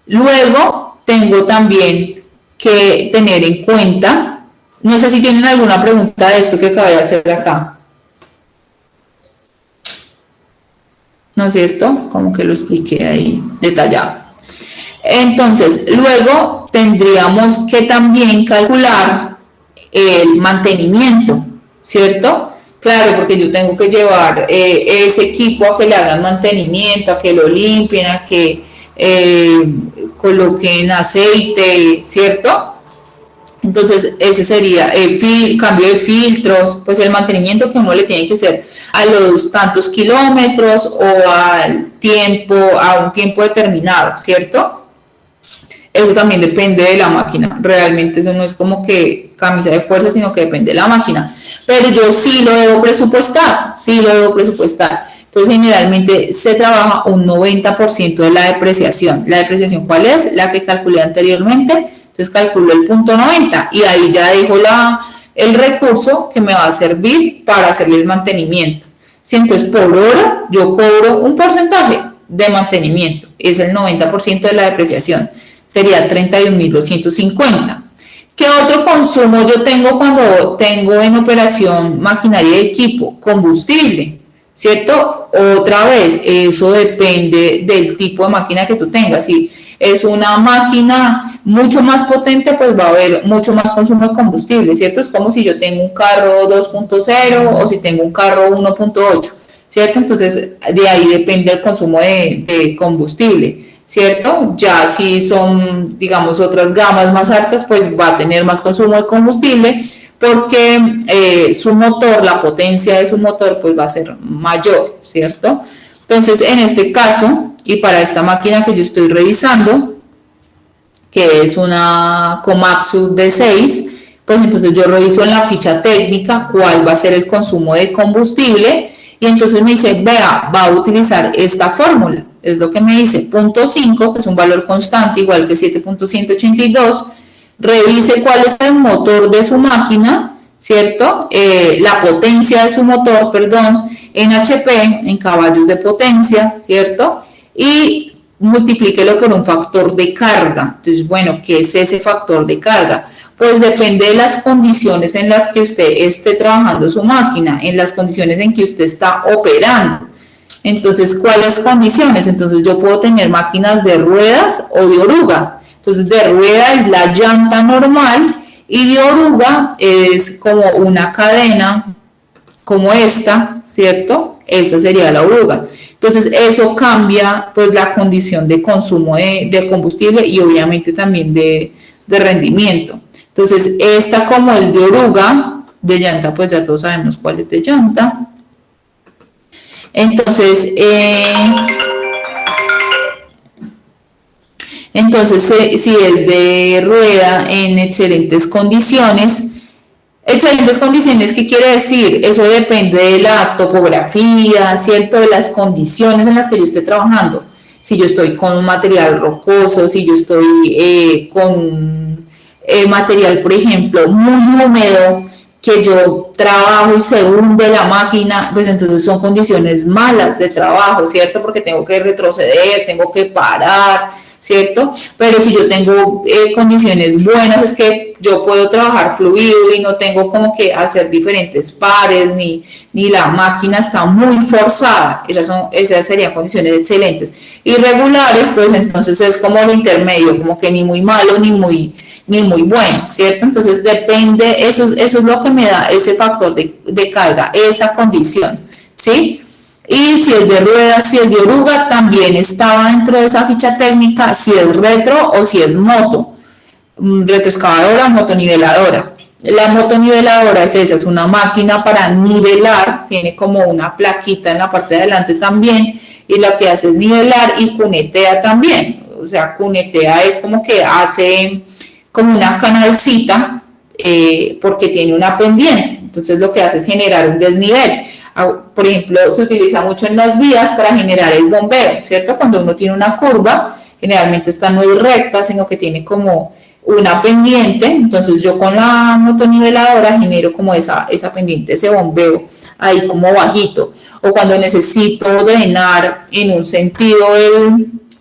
Luego, tengo también que tener en cuenta, no sé si tienen alguna pregunta de esto que acabé de hacer acá. ¿No es cierto? Como que lo expliqué ahí detallado. Entonces, luego tendríamos que también calcular el mantenimiento, ¿cierto? Claro, porque yo tengo que llevar ese equipo a que le hagan mantenimiento, a que lo limpien, a que coloquen aceite, ¿cierto? Entonces, ese sería cambio de filtros, pues el mantenimiento que uno le tiene que hacer a los tantos kilómetros o al tiempo, a un tiempo determinado, ¿cierto? Eso también depende de la máquina. Realmente eso no es como que camisa de fuerza, sino que depende de la máquina. Pero yo sí lo debo presupuestar, sí lo debo presupuestar. Entonces, generalmente se trabaja un 90% de la depreciación. ¿La depreciación cuál es? La que calculé anteriormente. Entonces, calculo el punto 90 y ahí ya dejo el recurso que me va a servir para hacerle el mantenimiento. ¿Sí? Entonces, por hora yo cobro un porcentaje de mantenimiento. Es el 90% de la depreciación. Sería 31.250. ¿Qué otro consumo yo tengo cuando tengo en operación maquinaria y equipo? Combustible. ¿Cierto? Otra vez, eso depende del tipo de máquina que tú tengas. Si es una máquina mucho más potente, pues va a haber mucho más consumo de combustible, ¿cierto? Es como si yo tengo un carro 2.0 o si tengo un carro 1.8, ¿cierto? Entonces, de ahí depende el consumo de combustible, ¿cierto? Ya si son, digamos, otras gamas más altas, pues va a tener más consumo de combustible, porque su motor, la potencia de su motor, pues va a ser mayor, ¿cierto? Entonces, en este caso, y para esta máquina que yo estoy revisando, que es una Komatsu D6, pues entonces yo reviso en la ficha técnica cuál va a ser el consumo de combustible, y entonces me dice, vea, va a utilizar esta fórmula, es lo que me dice, punto 5, que es un valor constante, igual que 7.182, revise cuál es el motor de su máquina, ¿cierto? La potencia de su motor, perdón, en HP, en caballos de potencia, ¿cierto? Y multiplíquelo por un factor de carga. Entonces, bueno, ¿qué es ese factor de carga? Pues depende de las condiciones en las que usted esté trabajando su máquina, en las condiciones en que usted está operando. Entonces, ¿cuáles condiciones? Entonces, yo puedo tener máquinas de ruedas o de oruga. Entonces, de rueda es la llanta normal y de oruga es como una cadena como esta, ¿cierto? Esta sería la oruga. Entonces, eso cambia pues la condición de consumo de combustible y obviamente también de rendimiento. Entonces, esta como es de oruga, de llanta, pues ya todos sabemos cuál es de llanta. Entonces, si es de rueda en excelentes condiciones, ¿qué quiere decir? Eso depende de la topografía, ¿cierto? De las condiciones en las que yo esté trabajando. Si yo estoy con un material rocoso, si yo estoy con material, por ejemplo, muy húmedo, que yo trabajo y se hunde la máquina, pues entonces son condiciones malas de trabajo, ¿cierto? Porque tengo que retroceder, tengo que parar, ¿cierto? Pero si yo tengo condiciones buenas, es que yo puedo trabajar fluido y no tengo como que hacer diferentes pares, ni la máquina está muy forzada. Esas serían condiciones excelentes. Irregulares, pues entonces es como lo intermedio, como que ni muy malo ni muy bueno, ¿cierto? Entonces depende, eso es lo que me da ese factor de carga, esa condición, ¿sí? Y si es de ruedas, si es de oruga, también estaba dentro de esa ficha técnica, si es retro o si es moto, retroexcavadora, motoniveladora. La motoniveladora es esa, es una máquina para nivelar, tiene como una plaquita en la parte de adelante también, y lo que hace es nivelar y cunetea también. O sea, cunetea es como que hace como una canalcita porque tiene una pendiente. Entonces lo que hace es generar un desnivel. Por ejemplo, se utiliza mucho en las vías para generar el bombeo, ¿cierto? Cuando uno tiene una curva, generalmente esta no es recta, sino que tiene como una pendiente. Entonces yo con la motoniveladora genero como esa pendiente, ese bombeo ahí como bajito. O cuando necesito drenar en un sentido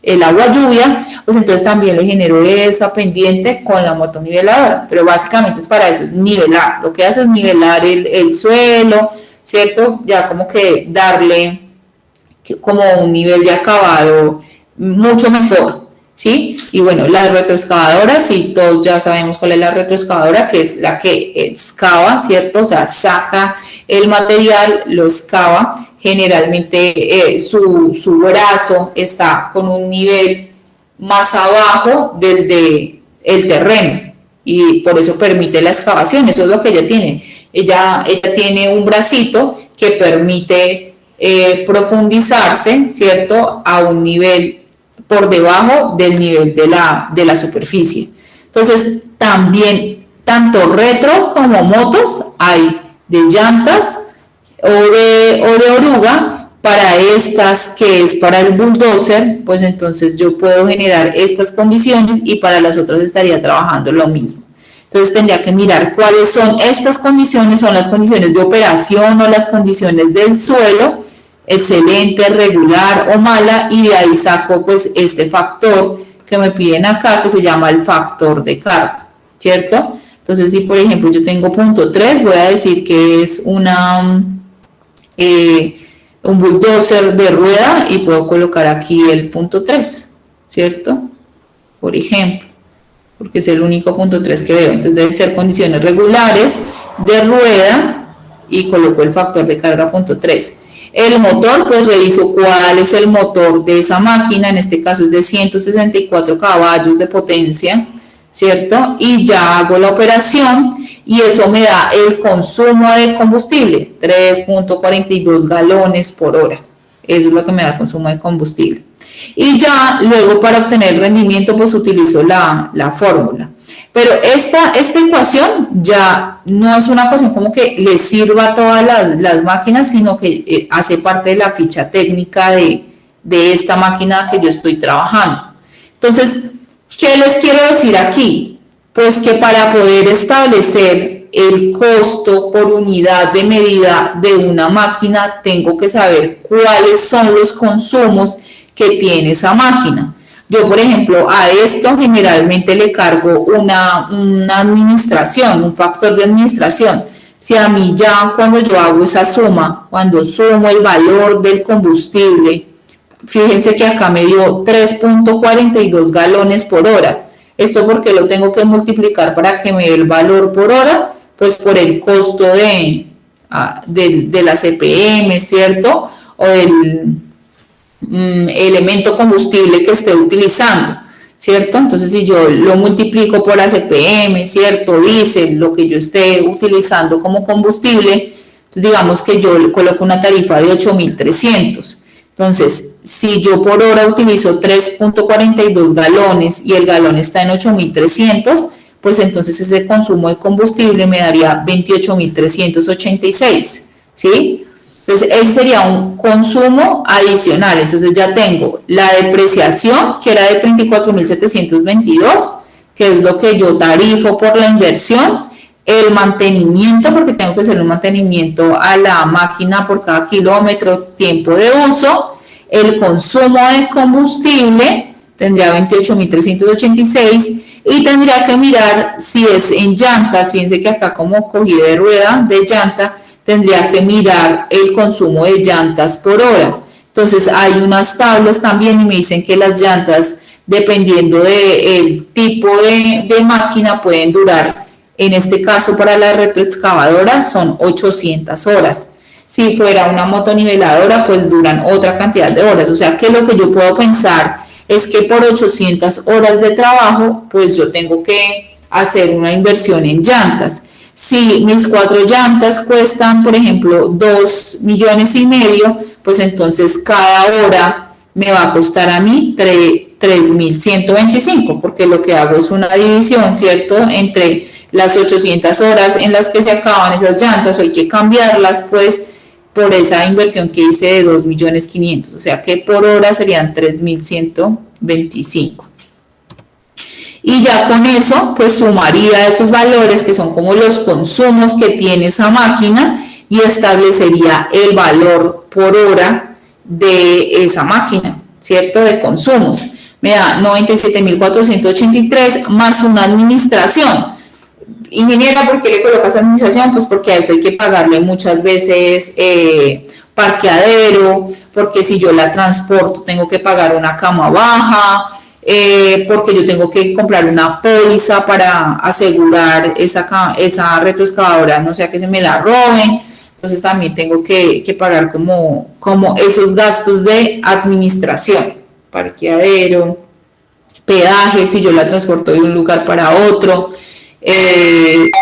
el agua lluvia, pues entonces también le genero esa pendiente con la motoniveladora. Pero básicamente es para eso, es nivelar. Lo que hace es nivelar el suelo, ¿cierto? Ya como que darle como un nivel de acabado mucho mejor, ¿sí? Y bueno, las retroexcavadoras, sí, todos ya sabemos cuál es la retroexcavadora, que es la que excava, ¿cierto? O sea, saca el material, lo excava. Generalmente su brazo está con un nivel más abajo del terreno y por eso permite la excavación. Eso es lo que ella tiene. Ella tiene un bracito que permite profundizarse, ¿cierto?, a un nivel por debajo del nivel de la superficie. Entonces, también, tanto retro como motos hay de llantas o de oruga. Para estas, que es para el bulldozer, pues entonces yo puedo generar estas condiciones y para las otras estaría trabajando lo mismo. Entonces tendría que mirar cuáles son estas condiciones, son las condiciones de operación o las condiciones del suelo, excelente, regular o mala, y de ahí saco pues este factor que me piden acá, que se llama el factor de carga, ¿cierto? Entonces, si por ejemplo yo tengo punto 3, voy a decir que es un bulldozer de rueda y puedo colocar aquí el punto 3, ¿cierto? Por ejemplo, porque es el único punto 3 que veo. Entonces deben ser condiciones regulares de rueda y coloco el factor de carga punto 3. El motor, pues reviso cuál es el motor de esa máquina, en este caso es de 164 caballos de potencia, ¿cierto? Y ya hago la operación y eso me da el consumo de combustible, 3.42 galones por hora. Eso es lo que me da el consumo de combustible. Y ya luego para obtener el rendimiento pues utilizo la fórmula. Pero esta ecuación ya no es una ecuación como que le sirva a todas las máquinas, sino que hace parte de la ficha técnica de esta máquina que yo estoy trabajando. Entonces, ¿qué les quiero decir aquí? Pues que para poder establecer el costo por unidad de medida de una máquina, tengo que saber cuáles son los consumos que tiene esa máquina. Yo, por ejemplo, a esto generalmente le cargo una administración, un factor de administración. Si a mí ya cuando yo hago esa suma, cuando sumo el valor del combustible, fíjense que acá me dio 3.42 galones por hora. Esto porque lo tengo que multiplicar para que me dé el valor por hora, pues por el costo de la CPM, ¿cierto? O del elemento combustible que esté utilizando, ¿cierto? Entonces, si yo lo multiplico por la CPM, ¿cierto? Diésel, lo que yo esté utilizando como combustible, entonces digamos que yo coloco una tarifa de 8.300. Entonces, si yo por hora utilizo 3.42 galones y el galón está en 8.300, pues entonces ese consumo de combustible me daría 28.386, ¿sí? Entonces, ese sería un consumo adicional. Entonces, ya tengo la depreciación, que era de 34.722, que es lo que yo tarifo por la inversión, el mantenimiento, porque tengo que hacer un mantenimiento a la máquina por cada kilómetro, tiempo de uso, el consumo de combustible, tendría 28.386, y tendría que mirar si es en llantas. Fíjense que acá como cogí de rueda de llanta, tendría que mirar el consumo de llantas por hora. Entonces hay unas tablas también y me dicen que las llantas, dependiendo del tipo de máquina, pueden durar, en este caso para la retroexcavadora son 800 horas. Si fuera una motoniveladora, pues duran otra cantidad de horas. O sea que lo que yo puedo pensar es que por 800 horas de trabajo, pues yo tengo que hacer una inversión en llantas. Si mis 4 llantas cuestan, por ejemplo, 2,5 millones, pues entonces cada hora me va a costar a mí 3.125, porque lo que hago es una división, ¿cierto?, entre las 800 horas en las que se acaban esas llantas o hay que cambiarlas, pues por esa inversión que hice de 2,5 millones, o sea que por hora serían 3.125. Y ya con eso, pues sumaría esos valores que son como los consumos que tiene esa máquina y establecería el valor por hora de esa máquina, ¿cierto?, de consumos. Me da 97.483 más una administración. Ingeniera, ¿por qué le colocas administración? Pues porque a eso hay que pagarle muchas veces parqueadero, porque si yo la transporto tengo que pagar una cama baja, porque yo tengo que comprar una póliza para asegurar esa retroexcavadora, no sea que se me la roben. Entonces también tengo que pagar como esos gastos de administración, parqueadero, peaje, si yo la transporto de un lugar para otro.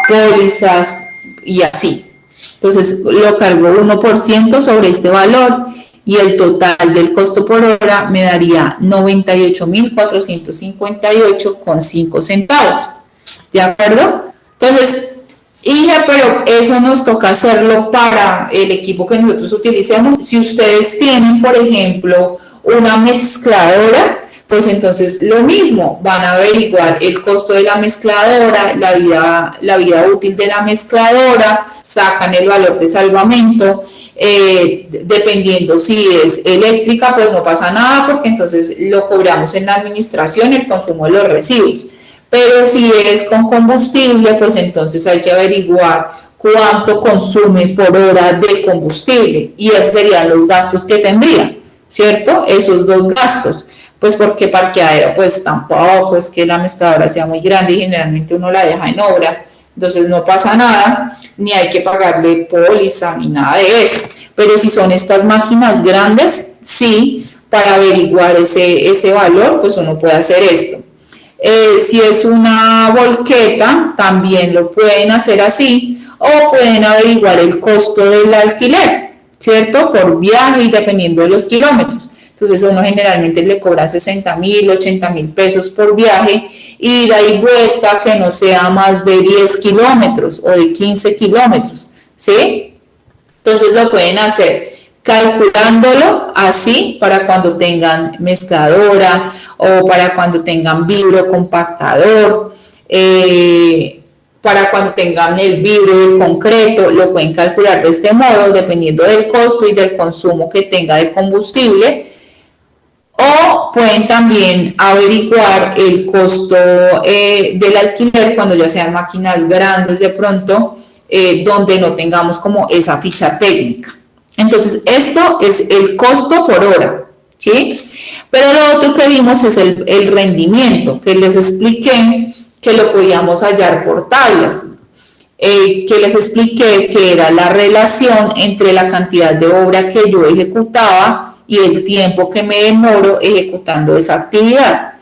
pólizas y así. Entonces lo cargo 1% sobre este valor y el total del costo por hora me daría 98.458,5 centavos. ¿De acuerdo? Entonces, pero eso nos toca hacerlo para el equipo que nosotros utilicemos. Si ustedes tienen, por ejemplo, una mezcladora, pues entonces lo mismo, van a averiguar el costo de la mezcladora, la vida útil de la mezcladora, sacan el valor de salvamento, dependiendo si es eléctrica, pues no pasa nada porque entonces lo cobramos en la administración, el consumo de los residuos. Pero si es con combustible, pues entonces hay que averiguar cuánto consume por hora de combustible y esos serían los gastos que tendría, ¿cierto? Esos dos gastos, pues porque parqueadero, pues tampoco es que la mezcladora sea muy grande y generalmente uno la deja en obra, entonces no pasa nada, ni hay que pagarle póliza ni nada de eso. Pero si son estas máquinas grandes, sí, para averiguar ese valor, pues uno puede hacer esto. Si es una volqueta, también lo pueden hacer así, o pueden averiguar el costo del alquiler, ¿cierto? Por viaje y dependiendo de los kilómetros. Entonces uno generalmente le cobra 60,000, 80,000 pesos por viaje, ida y vuelta que no sea más de 10 kilómetros o de 15 kilómetros, ¿sí? Entonces lo pueden hacer calculándolo así para cuando tengan mezcladora o para cuando tengan vibro compactador, para cuando tengan el vibro del concreto, lo pueden calcular de este modo dependiendo del costo y del consumo que tenga de combustible. O pueden también averiguar el costo del alquiler cuando ya sean máquinas grandes de pronto, donde no tengamos como esa ficha técnica. Entonces, esto es el costo por hora, ¿sí? Pero lo otro que vimos es el rendimiento, que les expliqué que lo podíamos hallar por tablas, que les expliqué que era la relación entre la cantidad de obra que yo ejecutaba y el tiempo que me demoro ejecutando esa actividad.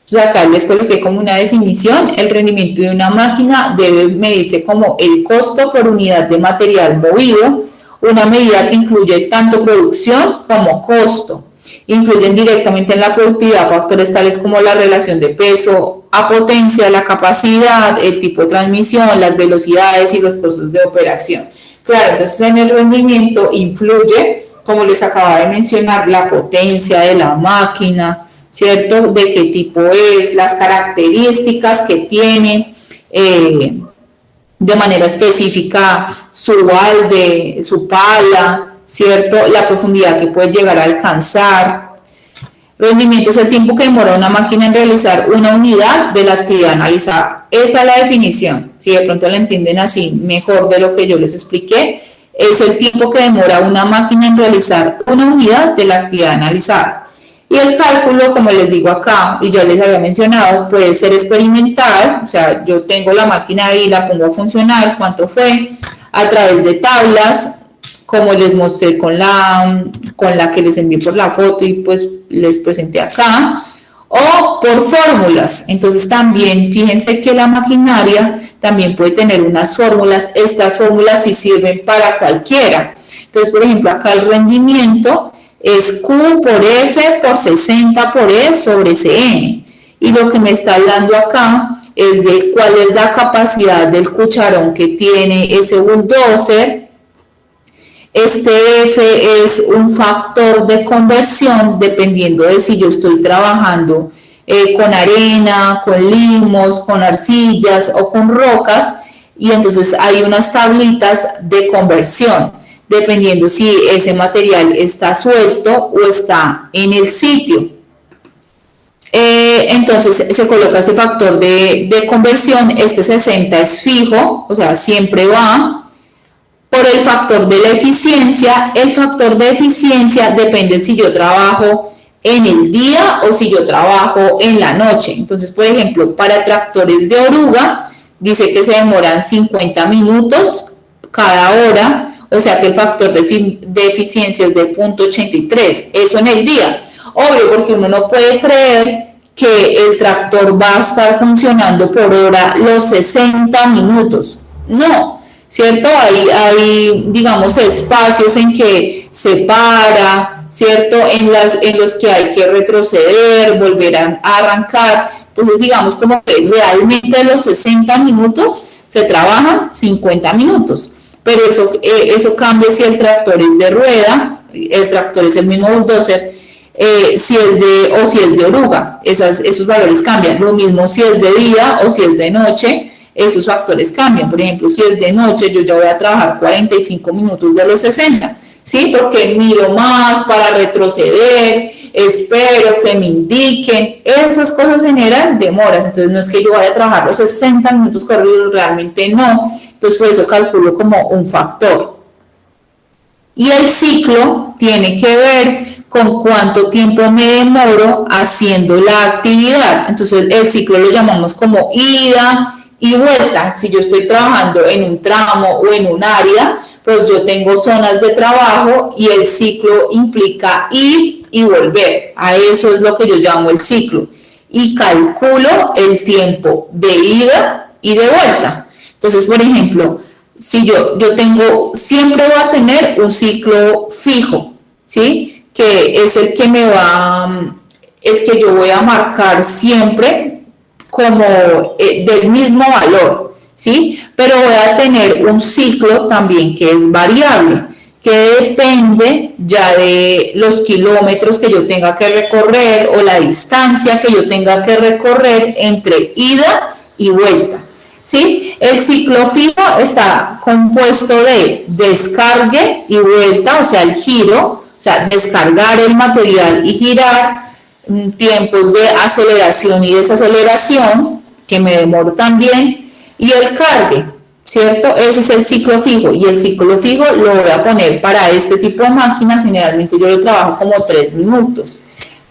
Entonces acá les coloqué como una definición: el rendimiento de una máquina debe medirse como el costo por unidad de material movido, una medida que incluye tanto producción como costo. Influyen directamente en la productividad factores tales como la relación de peso a potencia, la capacidad, el tipo de transmisión, las velocidades y los costos de operación. Claro, entonces en el rendimiento influye, como les acababa de mencionar, la potencia de la máquina, ¿cierto? De qué tipo es, las características que tiene, de manera específica su balde, su pala, ¿cierto? La profundidad que puede llegar a alcanzar. Rendimiento es el tiempo que demora una máquina en realizar una unidad de la actividad analizada. Esta es la definición. Si de pronto la entienden así mejor de lo que yo les expliqué, es el tiempo que demora una máquina en realizar una unidad de la actividad analizada. Y el cálculo, como les digo acá, y ya les había mencionado, puede ser experimental, o sea, yo tengo la máquina ahí, la pongo a funcionar, cuánto fue, a través de tablas, como les mostré con la que les envié por la foto y pues les presenté acá, o por fórmulas. Entonces también fíjense que la maquinaria también puede tener unas fórmulas. Estas fórmulas sí sirven para cualquiera. Entonces, por ejemplo, acá el rendimiento es Q por F por 60 por E sobre Cn. Y lo que me está hablando acá es de cuál es la capacidad del cucharón que tiene ese bulldozer. Este F es un factor de conversión dependiendo de si yo estoy trabajando con arena, con limos, con arcillas o con rocas, y entonces hay unas tablitas de conversión dependiendo si ese material está suelto o está en el sitio. Entonces se coloca ese factor de conversión. Este 60 es fijo, o sea, siempre va. Por el factor de la eficiencia, el factor de eficiencia depende si yo trabajo en el día o si yo trabajo en la noche. Entonces, por ejemplo, para tractores de oruga, dice que se demoran 50 minutos cada hora, o sea que el factor de eficiencia es de 0.83, eso en el día. Obvio, porque uno no puede creer que el tractor va a estar funcionando por hora los 60 minutos. No, ¿cierto? Hay, digamos, espacios en que se para, ¿cierto? En los que hay que retroceder, volver a arrancar. Entonces, digamos, como que realmente los 60 minutos se trabajan 50 minutos. Pero eso cambia si el tractor es de rueda, el tractor es el mismo bulldozer, si es de oruga, esos valores cambian. Lo mismo si es de día o si es de noche, esos factores cambian. Por ejemplo, si es de noche, yo ya voy a trabajar 45 minutos de los 60, ¿sí? Porque miro más para retroceder, espero que me indiquen, esas cosas generan demoras. Entonces no es que yo vaya a trabajar los 60 minutos corridos, realmente no. Entonces por eso calculo como un factor. Y el ciclo tiene que ver con cuánto tiempo me demoro haciendo la actividad. Entonces el ciclo lo llamamos como ida y vuelta. Si yo estoy trabajando en un tramo o en un área, pues yo tengo zonas de trabajo y el ciclo implica ir y volver. A eso es lo que yo llamo el ciclo. Y calculo el tiempo de ida y de vuelta. Entonces, por ejemplo, si yo siempre voy a tener un ciclo fijo, ¿sí? Que es el que yo voy a marcar siempre como del mismo valor, ¿sí? Pero voy a tener un ciclo también que es variable, que depende ya de los kilómetros que yo tenga que recorrer o la distancia que yo tenga que recorrer entre ida y vuelta, ¿sí? El ciclo fijo está compuesto de descargue y vuelta, o sea, el giro, o sea, descargar el material y girar, tiempos de aceleración y desaceleración, que me demoro también, y el cargue, ¿cierto? Ese es el ciclo fijo, y el ciclo fijo lo voy a poner para este tipo de máquinas, generalmente yo lo trabajo como 3 minutos.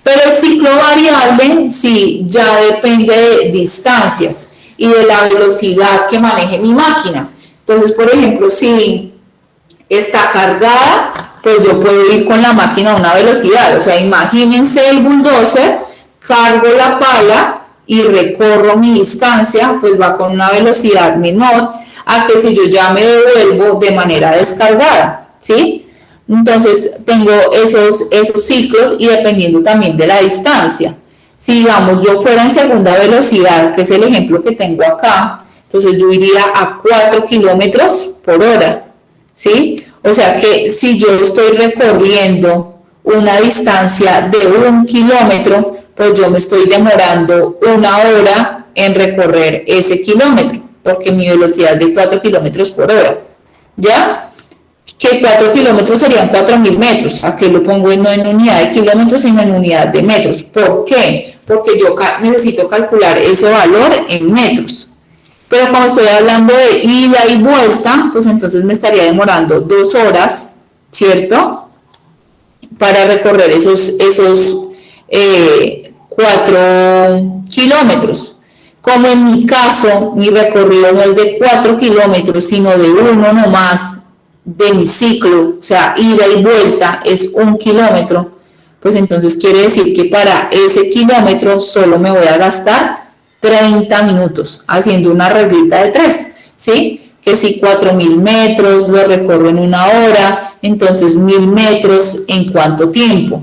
Pero el ciclo variable sí ya depende de distancias y de la velocidad que maneje mi máquina. Entonces, por ejemplo, si está cargada, pues yo puedo ir con la máquina a una velocidad. O sea, imagínense el bulldozer, cargo la pala y recorro mi distancia, pues va con una velocidad menor a que si yo ya me devuelvo de manera descargada, ¿sí? Entonces, tengo esos ciclos y dependiendo también de la distancia. Si, digamos, yo fuera en segunda velocidad, que es el ejemplo que tengo acá, entonces yo iría a 4 kilómetros por hora, ¿sí? O sea que si yo estoy recorriendo una distancia de 1 kilómetro, pues yo me estoy demorando 1 hora en recorrer ese kilómetro, porque mi velocidad es de 4 kilómetros por hora, ¿ya? Que 4 kilómetros serían 4.000 metros. Aquí lo pongo no en unidad de kilómetros, sino en unidad de metros. ¿Por qué? Porque yo necesito calcular ese valor en metros. Pero como estoy hablando de ida y vuelta, pues entonces me estaría demorando 2 horas, ¿cierto? Para recorrer esos 4 kilómetros. Como en mi caso, mi recorrido no es de 4 kilómetros, sino de 1 nomás de mi ciclo, o sea, ida y vuelta es 1 kilómetro, pues entonces quiere decir que para ese kilómetro solo me voy a gastar 30 minutos, haciendo una reglita de 3, ¿sí? Que si 4.000 metros lo recorro en 1 hora, entonces 1.000 metros en cuánto tiempo.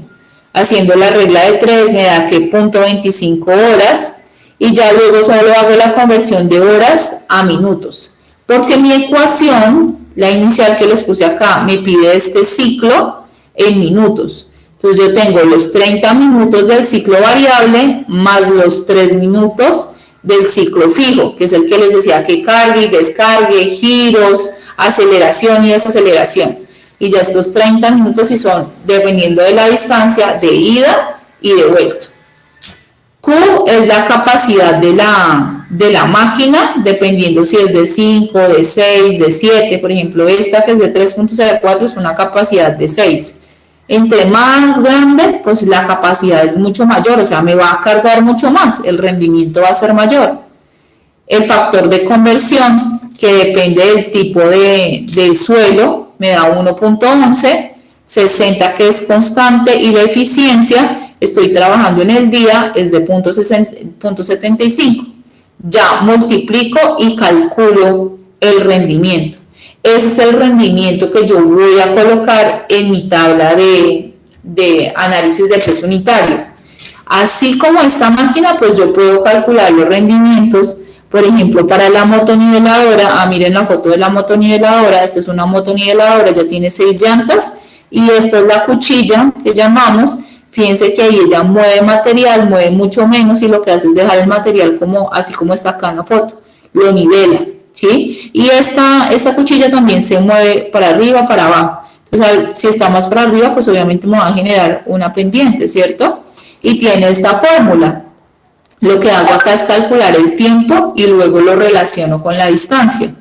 Haciendo la regla de 3 me da que 0.25 horas y ya luego solo hago la conversión de horas a minutos, porque mi ecuación, la inicial que les puse acá, me pide este ciclo en minutos. Entonces yo tengo los 30 minutos del ciclo variable más los 3 minutos del ciclo fijo, que es el que les decía que cargue y descargue, giros, aceleración y desaceleración. Y ya estos 30 minutos sí son dependiendo de la distancia de ida y de vuelta. Q es la capacidad de la máquina, dependiendo si es de 5, de 6, de 7. Por ejemplo, esta que es de 3.04 es una capacidad de 6. Entre más grande, pues la capacidad es mucho mayor, o sea, me va a cargar mucho más, el rendimiento va a ser mayor. El factor de conversión, que depende del tipo de suelo, me da 1.11, 60 que es constante y la eficiencia, estoy trabajando en el día, es de 0.75. Ya multiplico y calculo el rendimiento. Ese es el rendimiento que yo voy a colocar en mi tabla de análisis de peso unitario. Así como esta máquina, pues yo puedo calcular los rendimientos, por ejemplo, para la motoniveladora. Miren la foto de la motoniveladora. Esta es una motoniveladora, ya tiene 6 llantas y esta es la cuchilla que llamamos. Fíjense que ahí ella mueve material, mueve mucho menos y lo que hace es dejar el material como, así como está acá en la foto, lo nivela, ¿sí? Y esta cuchilla también se mueve para arriba, para abajo. O sea, si está más para arriba, pues obviamente me va a generar una pendiente, ¿cierto? Y tiene esta fórmula. Lo que hago acá es calcular el tiempo y luego lo relaciono con la distancia.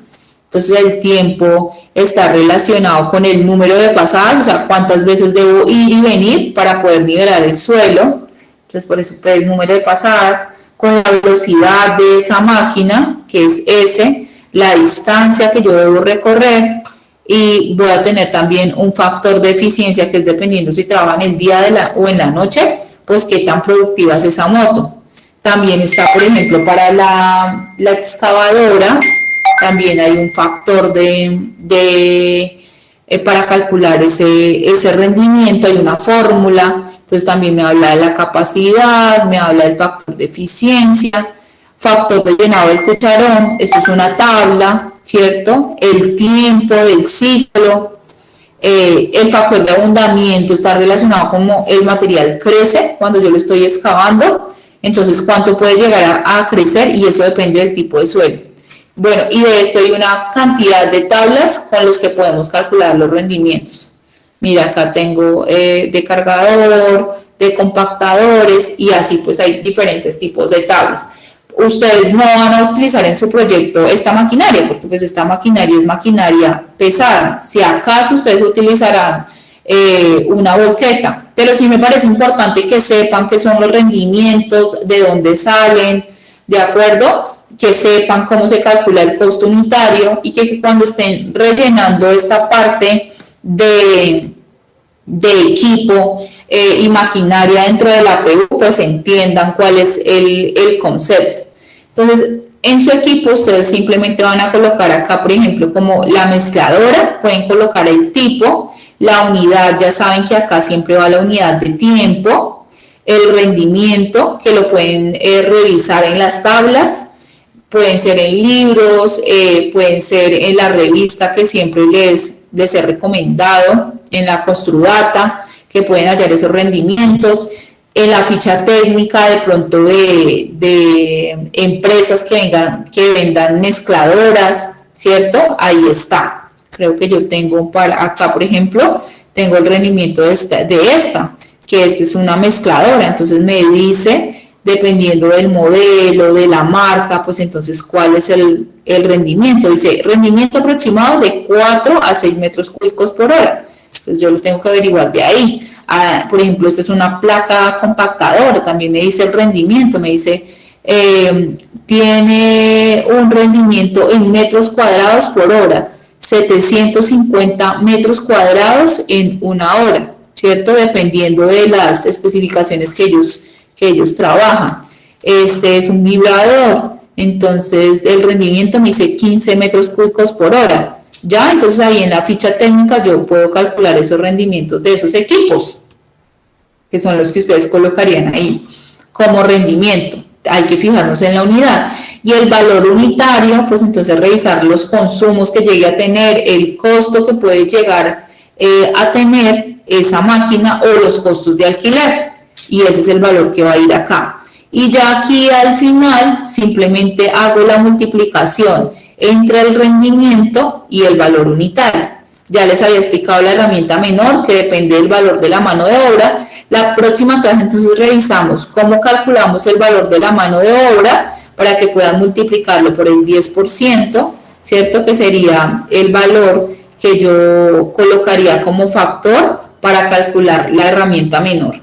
Entonces el tiempo está relacionado con el número de pasadas, o sea, cuántas veces debo ir y venir para poder nivelar el suelo. Entonces por eso el número de pasadas, con la velocidad de esa máquina, que es S, la distancia que yo debo recorrer, y voy a tener también un factor de eficiencia que es dependiendo si trabaja en el día o en la noche, pues qué tan productiva es esa moto. También está, por ejemplo, para la excavadora, también hay un factor para calcular ese rendimiento, hay una fórmula. Entonces también me habla de la capacidad, me habla del factor de eficiencia, factor de llenado del cucharón, esto es una tabla, ¿cierto? El tiempo del ciclo, el factor de abundamiento está relacionado con cómo el material crece cuando yo lo estoy excavando, entonces cuánto puede llegar a crecer y eso depende del tipo de suelo. Bueno, y de esto hay una cantidad de tablas con los que podemos calcular los rendimientos. Mira, acá tengo de cargador, de compactadores y así pues hay diferentes tipos de tablas. Ustedes no van a utilizar en su proyecto esta maquinaria, porque pues esta maquinaria es maquinaria pesada. Si acaso ustedes utilizarán una volqueta, pero sí me parece importante que sepan qué son los rendimientos, de dónde salen, ¿de acuerdo? Que sepan cómo se calcula el costo unitario y que cuando estén rellenando esta parte de equipo y maquinaria dentro de la APU, pues entiendan cuál es el concepto. Entonces, en su equipo ustedes simplemente van a colocar acá, por ejemplo, como la mezcladora, pueden colocar el tipo, la unidad, ya saben que acá siempre va la unidad de tiempo, el rendimiento, que lo pueden revisar en las tablas, pueden ser en libros, pueden ser en la revista que siempre les he recomendado, en la Construdata, que pueden hallar esos rendimientos, en la ficha técnica de pronto de empresas que vendan mezcladoras, ¿cierto? Ahí está. Creo que yo tengo acá, por ejemplo, tengo el rendimiento de esta, que esta es una mezcladora, entonces me dice, dependiendo del modelo, de la marca, pues entonces cuál es el rendimiento. Dice, rendimiento aproximado de 4 a 6 metros cúbicos por hora. Entonces yo lo tengo que averiguar de ahí. Por ejemplo, esta es una placa compactadora, también me dice el rendimiento, me dice, tiene un rendimiento en metros cuadrados por hora, 750 metros cuadrados en una hora, ¿cierto? Dependiendo de las especificaciones que ellos trabajan. Este es un vibrador, entonces el rendimiento me dice 15 metros cúbicos por hora. Ya, entonces ahí en la ficha técnica yo puedo calcular esos rendimientos de esos equipos, que son los que ustedes colocarían ahí como rendimiento. Hay que fijarnos en la unidad. Y el valor unitario, pues entonces revisar los consumos que llegue a tener, el costo que puede llegar a tener esa máquina o los costos de alquiler. Y ese es el valor que va a ir acá. Y ya aquí al final simplemente hago la multiplicación entre el rendimiento y el valor unitario. Ya les había explicado la herramienta menor, que depende del valor de la mano de obra. La próxima clase entonces revisamos cómo calculamos el valor de la mano de obra para que puedan multiplicarlo por el 10%, ¿cierto? Que sería el valor que yo colocaría como factor para calcular la herramienta menor.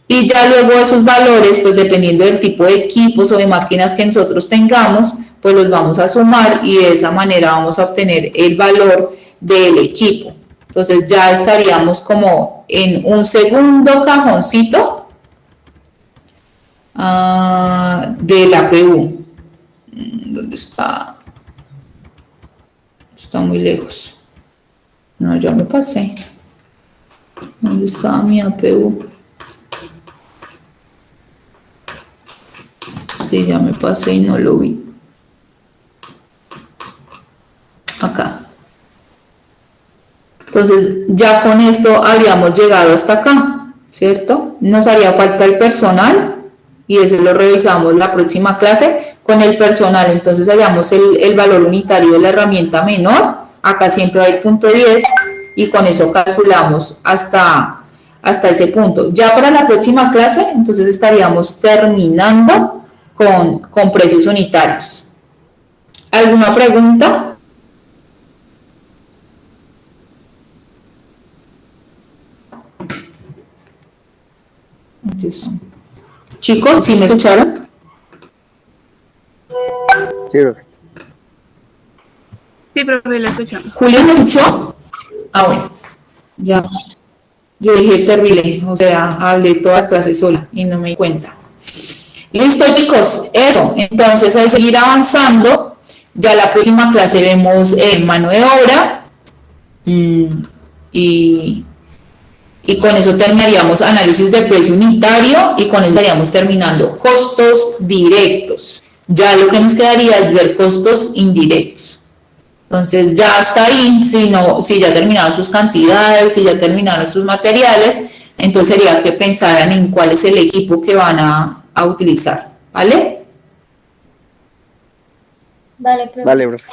Y ya luego esos valores, pues dependiendo del tipo de equipos o de máquinas que nosotros tengamos, pues los vamos a sumar y de esa manera vamos a obtener el valor del equipo. Entonces ya estaríamos como en un segundo cajoncito de la PU. ¿Dónde está? Está muy lejos. No, ya me pasé. ¿Dónde estaba mi APU? Sí, ya me pasé y no lo vi. Acá. Entonces, ya con esto habríamos llegado hasta acá, ¿cierto? Nos haría falta el personal y ese lo revisamos la próxima clase. Con el personal, entonces hallamos el valor unitario de la herramienta menor. Acá siempre hay punto 10 y con eso calculamos hasta ese punto. Ya para la próxima clase, entonces estaríamos terminando con precios unitarios. ¿Alguna pregunta? Chicos, ¿sí me escucharon? Sí, profe. Sí, profe, lo escuchamos. ¿Julio me escuchó? Ah, bueno. Ya. Yo dije terrible, o sea, hablé toda la clase sola y no me di cuenta. Listo, chicos, eso. Entonces, al seguir avanzando, ya la próxima clase vemos mano de obra y con eso terminaríamos análisis de precio unitario y con eso estaríamos terminando costos directos. Ya lo que nos quedaría es ver costos indirectos. Entonces ya hasta ahí, si ya terminaron sus cantidades, si ya terminaron sus materiales, entonces sería que pensaran en cuál es el equipo que van a utilizar, ¿vale? Vale, profe. Vale, profe.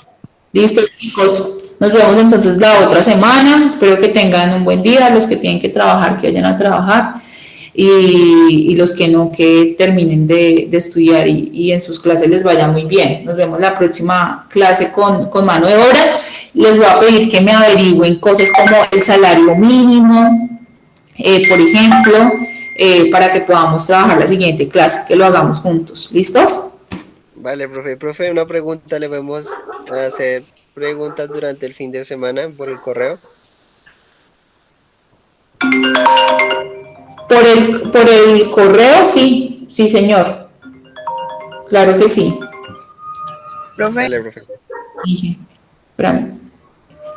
Listo, chicos. Nos vemos entonces la otra semana. Espero que tengan un buen día. Los que tienen que trabajar, que vayan a trabajar. Y los que no, que terminen de estudiar y en sus clases les vaya muy bien. Nos vemos la próxima clase con mano de obra. Les voy a pedir que me averigüen cosas como el salario mínimo, por ejemplo, para que podamos trabajar la siguiente clase, que lo hagamos juntos. ¿Listos? Vale, profe. Profe, una pregunta. ¿Le podemos hacer preguntas durante el fin de semana por el correo? Por el correo, sí, sí, señor. Claro que sí. Profe, Vale, profe. Dije, espérame.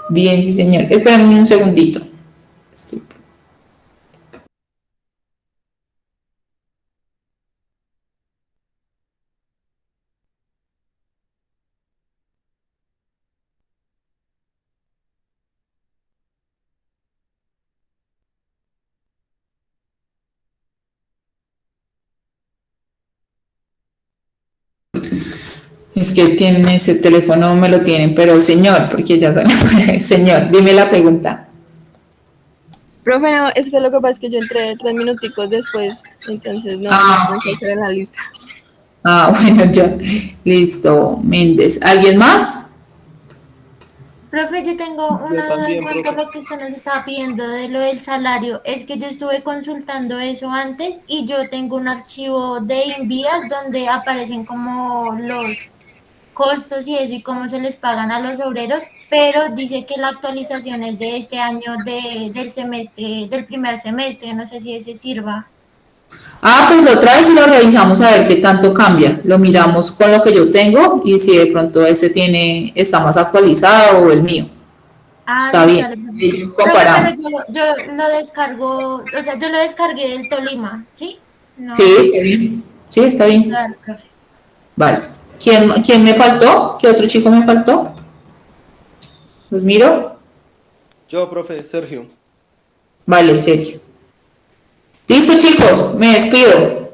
Bien, sí, señor. Espérame un segundito. Es que tienen ese teléfono, me lo tienen, pero señor, porque ya son señor, dime la pregunta. profe, no, es que lo que pasa es que yo entré 3 minuticos después, entonces no alcancé a hacer en la lista. Bueno, ya, listo, Méndez. ¿Alguien más? Profe, yo tengo una duda en cuanto a lo que usted nos estaba pidiendo de lo del salario. Es que yo estuve consultando eso antes y yo tengo un archivo de Invías donde aparecen como los costos y eso y cómo se les pagan a los obreros, pero dice que la actualización es de este año del semestre, del primer semestre, no sé si ese sirva. Pues lo traes y lo revisamos a ver qué tanto cambia. Lo miramos con lo que yo tengo y si de pronto ese está más actualizado o el mío. Está sí, bien. vale. Y comparamos. Pero yo lo descargo, o sea, yo lo descargué del Tolima, ¿sí? No. Sí, está bien. Sí, está bien. Claro, profe. Vale. ¿Quién me faltó? ¿Qué otro chico me faltó? ¿Los miro? Yo, profe, Sergio. Vale, Sergio. Listo, chicos, me despido.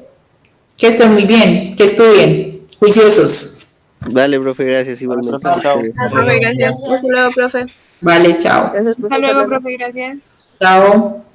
Que estén muy bien, que estudien, juiciosos. Vale, profe, gracias igualmente. Profe, chao. Profe, gracias. Hasta luego, profe. Vale, chao. Hasta luego, profe, gracias. Chao.